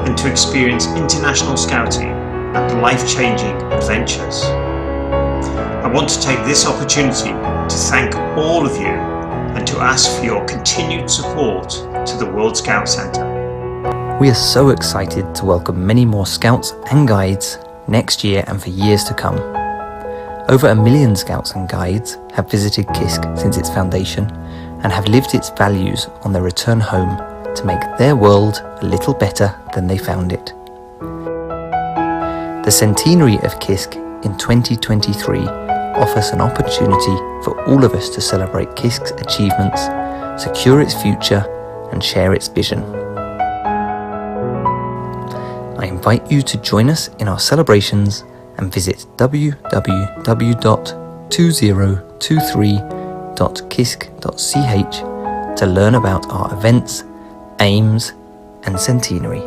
and to experience international scouting and life-changing adventures. I want to take this opportunity to thank all of you and to ask for your continued support to the World Scout Centre. We are so excited to welcome many more scouts and guides next year and for years to come. Over 1 million scouts and guides have visited KISK since its foundation and have lived its values on their return home to make their world a little better than they found it. The centenary of KISK in 2023 offers an opportunity for all of us to celebrate KISK's achievements, secure its future, and share its vision. I invite you to join us in our celebrations and visit www.2023.kisk.ch to learn about our events, aims, and centenary.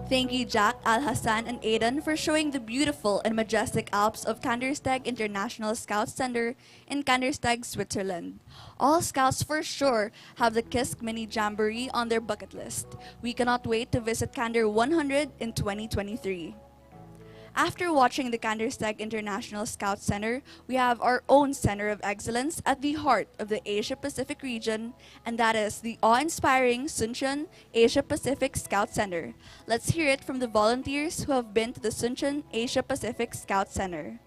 Thank you, Jack, Al-Hassan, and Aidan for showing the beautiful and majestic Alps of Kandersteg International Scout Center in Kandersteg, Switzerland. All scouts for sure have the KISK Mini Jamboree on their bucket list. We cannot wait to visit Candor 100 in 2023. After watching the Kandersteg International Scout Center, we have our own Center of Excellence at the heart of the Asia-Pacific region, and that is the awe-inspiring Suncheon Asia-Pacific Scout Center. Let's hear it from the volunteers who have been to the Suncheon Asia-Pacific Scout Center.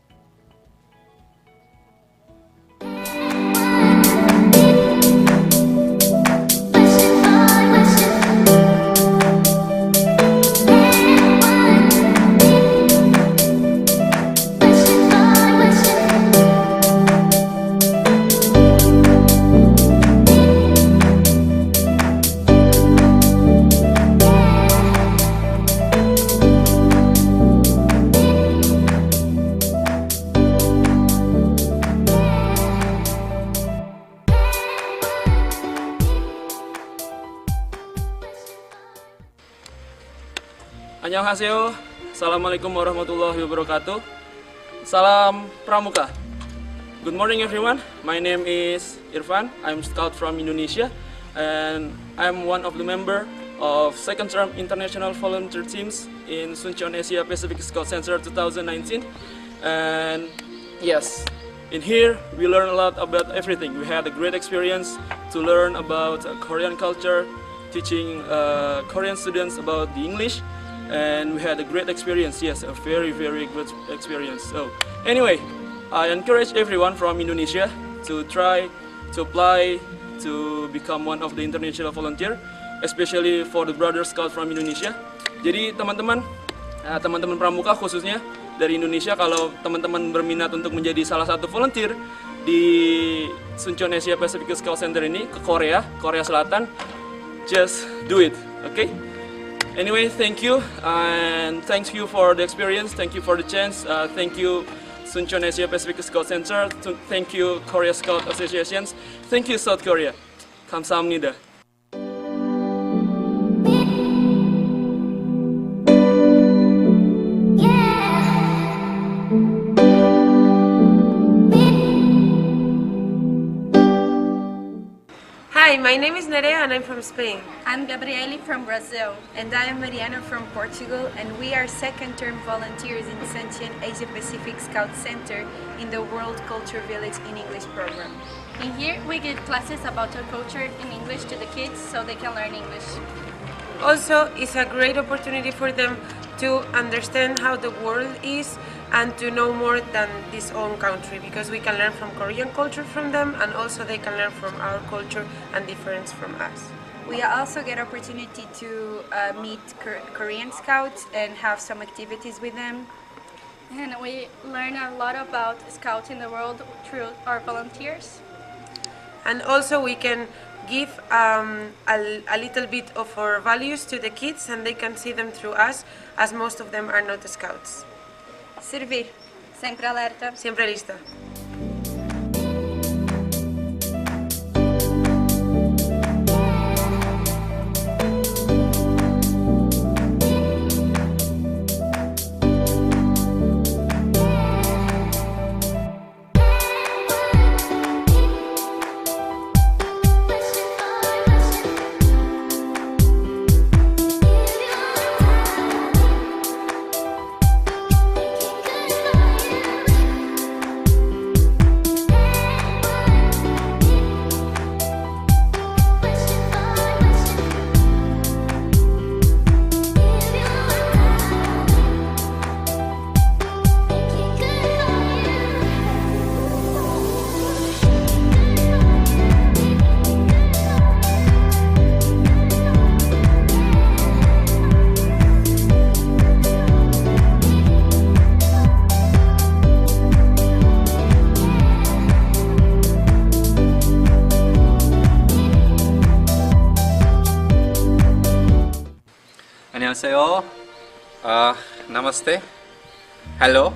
Annyeonghaseyo, Assalamualaikum warahmatullahi wabarakatuh. Salam Pramuka. Good morning everyone, my name is Irfan, I'm scout from Indonesia and I'm one of the member of second term international volunteer teams in Suncheon Asia Pacific Scout Center 2019. And yes, In here, we learn a lot about everything. We had a great experience to learn about Korean culture, teaching Korean students about the English, and we had a great experience. Yes, a very, very good experience. So anyway, I encourage everyone from Indonesia to try to apply to become one of the international volunteer, especially for the Brother Scout from Indonesia. Jadi teman-teman pramuka khususnya dari Indonesia, kalau teman-teman berminat untuk menjadi salah satu volunteer di Suncheon Asia Pacific Scout Center ini ke Korea Selatan, just do it, okay? Anyway, thank you, and thank you for the experience, thank you for the chance, thank you Suncheon Asia Pacific Scout Center, thank you Korea Scout Associations, thank you South Korea. 감사합니다. Hi, my name is Nerea and I'm from Spain. I'm Gabriele from Brazil. And I am Mariana from Portugal, and we are second-term volunteers in Suncheon Asia Pacific Scout Center in the World Culture Village in English program. In here, we give classes about our culture in English to the kids so they can learn English. Also, it's a great opportunity for them to understand how the world is and to know more than this own country, because we can learn from Korean culture from them, and also they can learn from our culture and difference from us. We also get opportunity to meet Korean scouts and have some activities with them. And we learn a lot about scouts in the world through our volunteers. And also we can give a little bit of our values to the kids, and they can see them through us, as most of them are not scouts. Servir, sempre alerta, siempre lista. 안녕하세요. Namaste. Hello.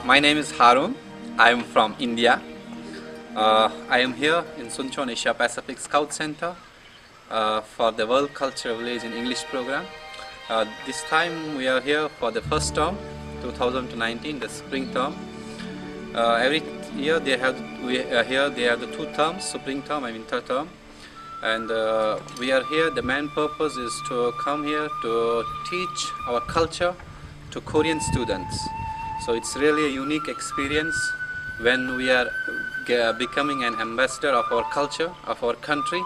My name is Harun. I am from India. I am here in Suncheon Asia Pacific Scout Center for the World Culture Village in English program. This time we are here for the first term, 2019, the spring term. Every year they have the two terms, spring term and winter term. And we are here, the main purpose is to come here to teach our culture to Korean students. So it's really a unique experience when we are becoming an ambassador of our culture, of our country,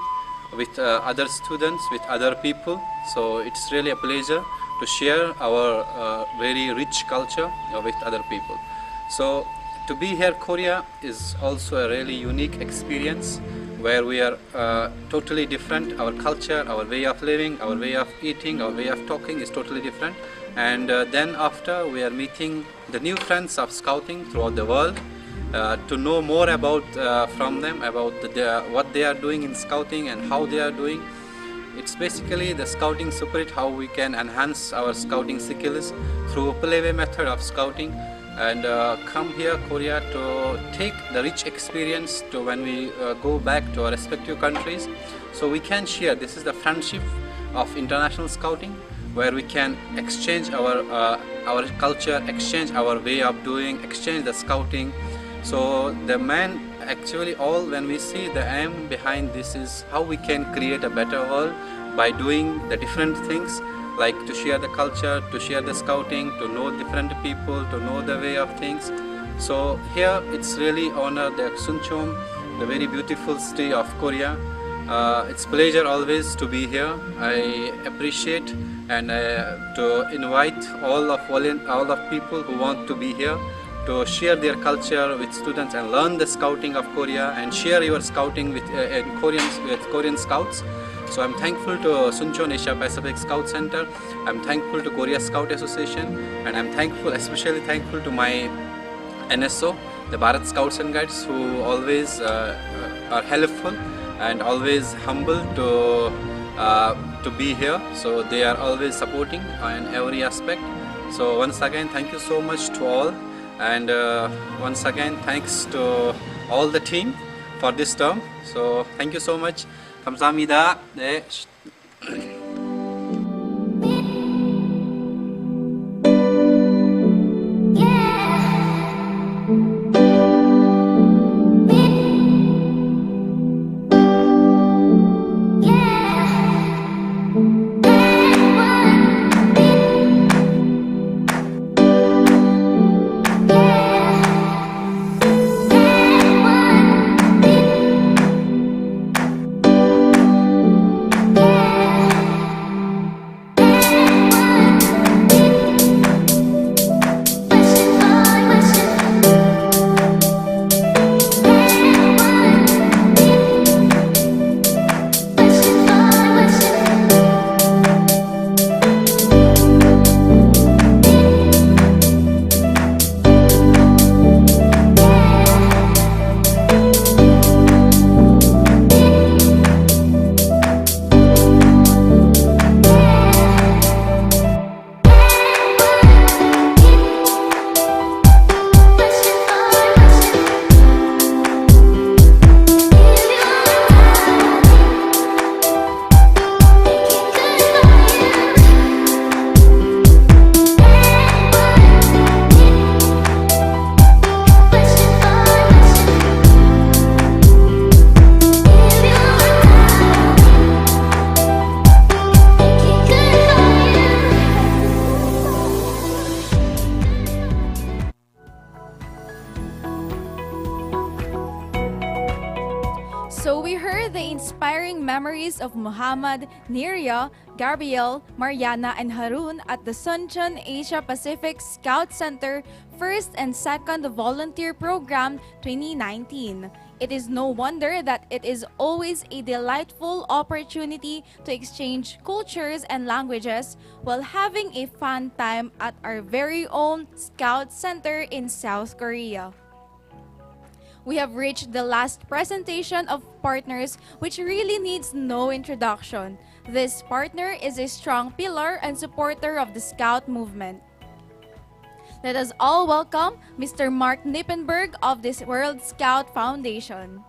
with other students, with other people. So it's really a pleasure to share our very rich culture with other people. So to be here, Korea is also a really unique experience where we are totally different. Our culture, our way of living, our way of eating, our way of talking is totally different. And then after we are meeting the new friends of scouting throughout the world, to know more about from them about what they are doing in scouting and how they are doing. It's basically the scouting spirit, how we can enhance our scouting skills through a playaway method of scouting, and come here Korea to take the rich experience to when we go back to our respective countries, so we can share. This is the friendship of international scouting, where we can exchange our culture, exchange our way of doing, exchange the scouting. So the man actually all when we see the aim behind this is how we can create a better world by doing the different things, like to share the culture, to share the scouting, to know different people, to know the way of things. So here it's really honor the Suncheon, the very beautiful city of Korea. It's pleasure always to be here. I appreciate and to invite all of people who want to be here to share their culture with students and learn the scouting of Korea and share your scouting with Korean scouts. So I'm thankful to Suncheon Asia Pacific Scout Center. I'm thankful to Korea Scout Association, and I'm especially thankful to my NSO, the Bharat Scouts and Guides, who always are helpful and always humble to be here. So they are always supporting in every aspect. So once again, thank you so much to all, and once again, thanks to all the team for this term. So thank you so much. 감사합니다. 네. So we heard the inspiring memories of Muhammad, Nirya, Gabriel, Mariana, and Harun at the Suncheon Asia Pacific Scout Center First and Second Volunteer Program 2019. It is no wonder that it is always a delightful opportunity to exchange cultures and languages while having a fun time at our very own Scout Center in South Korea. We have reached the last presentation of partners, which really needs no introduction. This partner is a strong pillar and supporter of the Scout movement. Let us all welcome Mr. Mark Nippenberg of this World Scout Foundation.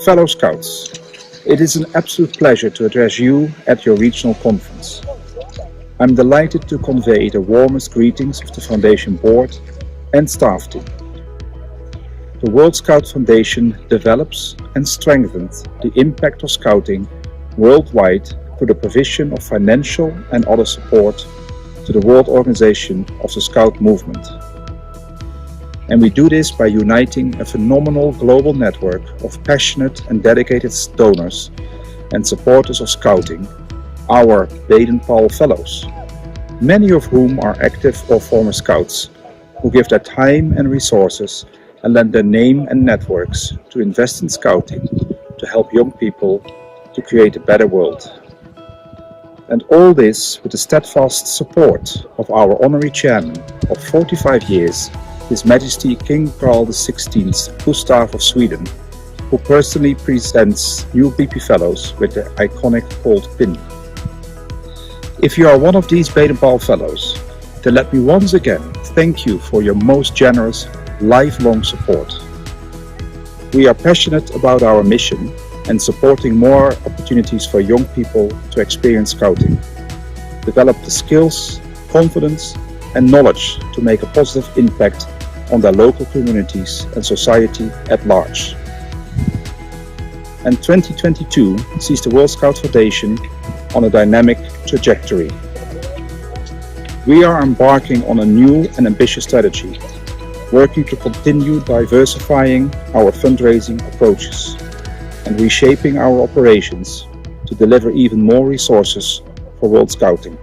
Fellow Scouts, it is an absolute pleasure to address you at your regional conference. I'm delighted to convey the warmest greetings of the Foundation Board and staff team. The World Scout Foundation develops and strengthens the impact of Scouting worldwide through the provision of financial and other support to the World Organization of the Scout Movement. And we do this by uniting a phenomenal global network of passionate and dedicated donors and supporters of Scouting, our Baden-Powell Fellows, many of whom are active or former Scouts, who give their time and resources and lend their name and networks to invest in Scouting to help young people to create a better world. And all this with the steadfast support of our honorary chairman of 45 years, His Majesty King Carl XVI Gustaf of Sweden, who personally presents new BP Fellows with the iconic gold pin. If you are one of these Baden-Powell Fellows, then let me once again thank you for your most generous, lifelong support. We are passionate about our mission and supporting more opportunities for young people to experience Scouting, develop the skills, confidence and knowledge to make a positive impact on their local communities and society at large. And 2022 sees the World Scout Foundation on a dynamic trajectory. We are embarking on a new and ambitious strategy, working to continue diversifying our fundraising approaches and reshaping our operations to deliver even more resources for World Scouting.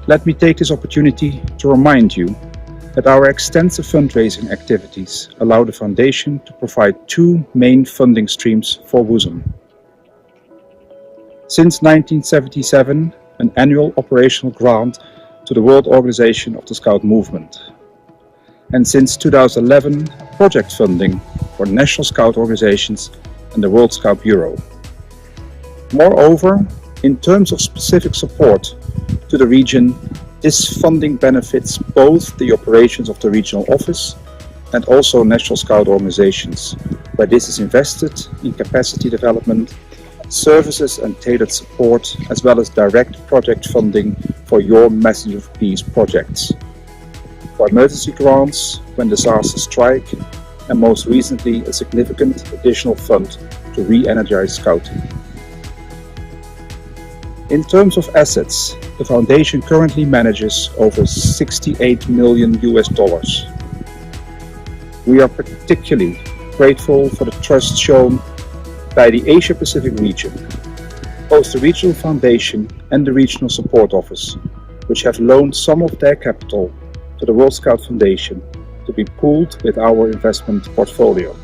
Let me take this opportunity to remind you that our extensive fundraising activities allow the Foundation to provide two main funding streams for WOSM. Since 1977, an annual operational grant to the World Organization of the Scout Movement. And since 2011, project funding for national Scout organizations and the World Scout Bureau. Moreover, in terms of specific support to the region, this funding benefits both the operations of the regional office and also national Scout organizations, where this is invested in capacity development, services and tailored support, as well as direct project funding for your Message of Peace projects, for emergency grants when disasters strike, and most recently a significant additional fund to re-energize Scouting. In terms of assets, the Foundation currently manages over $68 million. We are particularly grateful for the trust shown by the Asia Pacific region, both the Regional Foundation and the Regional Support Office, which have loaned some of their capital to the World Scout Foundation to be pooled with our investment portfolio.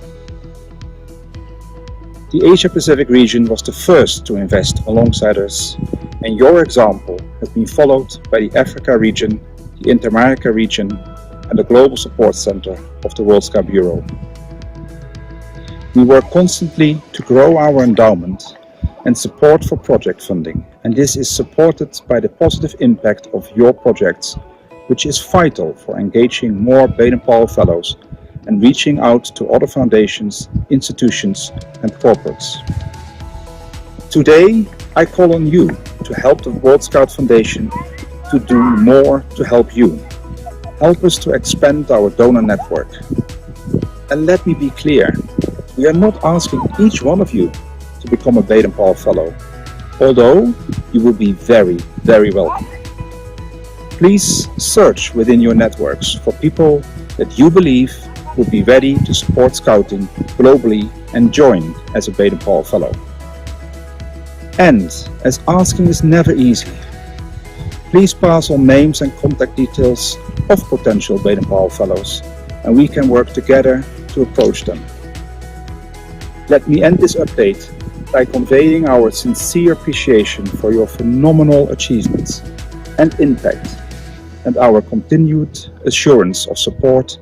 The Asia Pacific region was the first to invest alongside us, and your example has been followed by the Africa region, the Inter-America region, and the Global Support Center of the World Scout Bureau. We work constantly to grow our endowment and support for project funding, and this is supported by the positive impact of your projects, which is vital for engaging more Baden-Powell Fellows and reaching out to other foundations, institutions, and corporates. Today, I call on you to help the World Scout Foundation to do more to help you. Help us to expand our donor network. And let me be clear, we are not asking each one of you to become a Baden-Powell Fellow, although you will be very, very welcome. Please search within your networks for people that you believe will be ready to support Scouting globally and join as a Baden-Powell Fellow. And as asking is never easy, please pass on names and contact details of potential Baden-Powell Fellows, and we can work together to approach them. Let me end this update by conveying our sincere appreciation for your phenomenal achievements and impact, and our continued assurance of support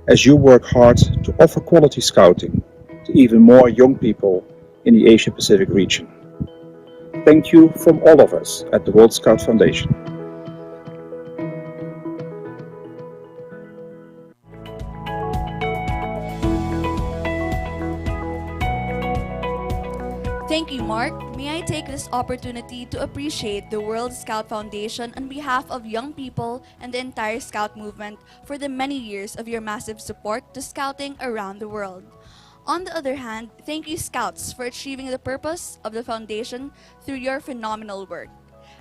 as you work hard to offer quality Scouting to even more young people in the Asia Pacific region. Thank you from all of us at the World Scout Foundation. Thank you, Mark. May I take this opportunity to appreciate the World Scout Foundation on behalf of young people and the entire Scout movement for the many years of your massive support to Scouting around the world. On the other hand, thank you, Scouts, for achieving the purpose of the Foundation through your phenomenal work.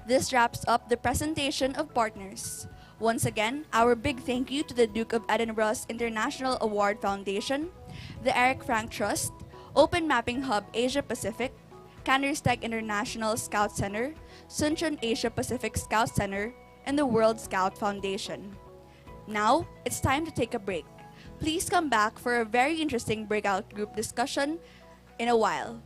This wraps up the presentation of partners. Once again, our big thank you to the Duke of Edinburgh's International Award Foundation, the Eric Frank Trust, Open Mapping Hub Asia Pacific, Kandersteg International Scout Center, Suncheon Asia Pacific Scout Center, and the World Scout Foundation. Now, it's time to take a break. Please come back for a very interesting breakout group discussion in a while.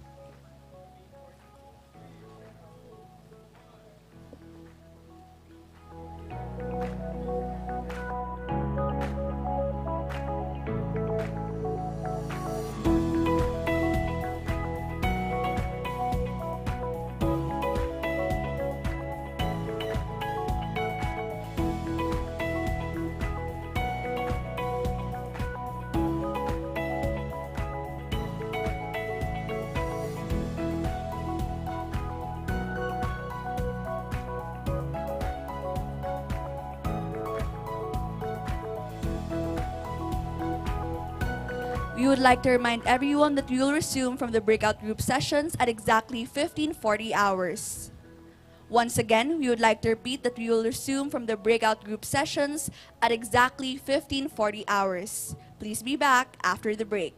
We would like to remind everyone that we will resume from the breakout group sessions at exactly 15:40 hours. Once again, we would like to repeat that we will resume from the breakout group sessions at exactly 15:40 hours. Please be back after the break.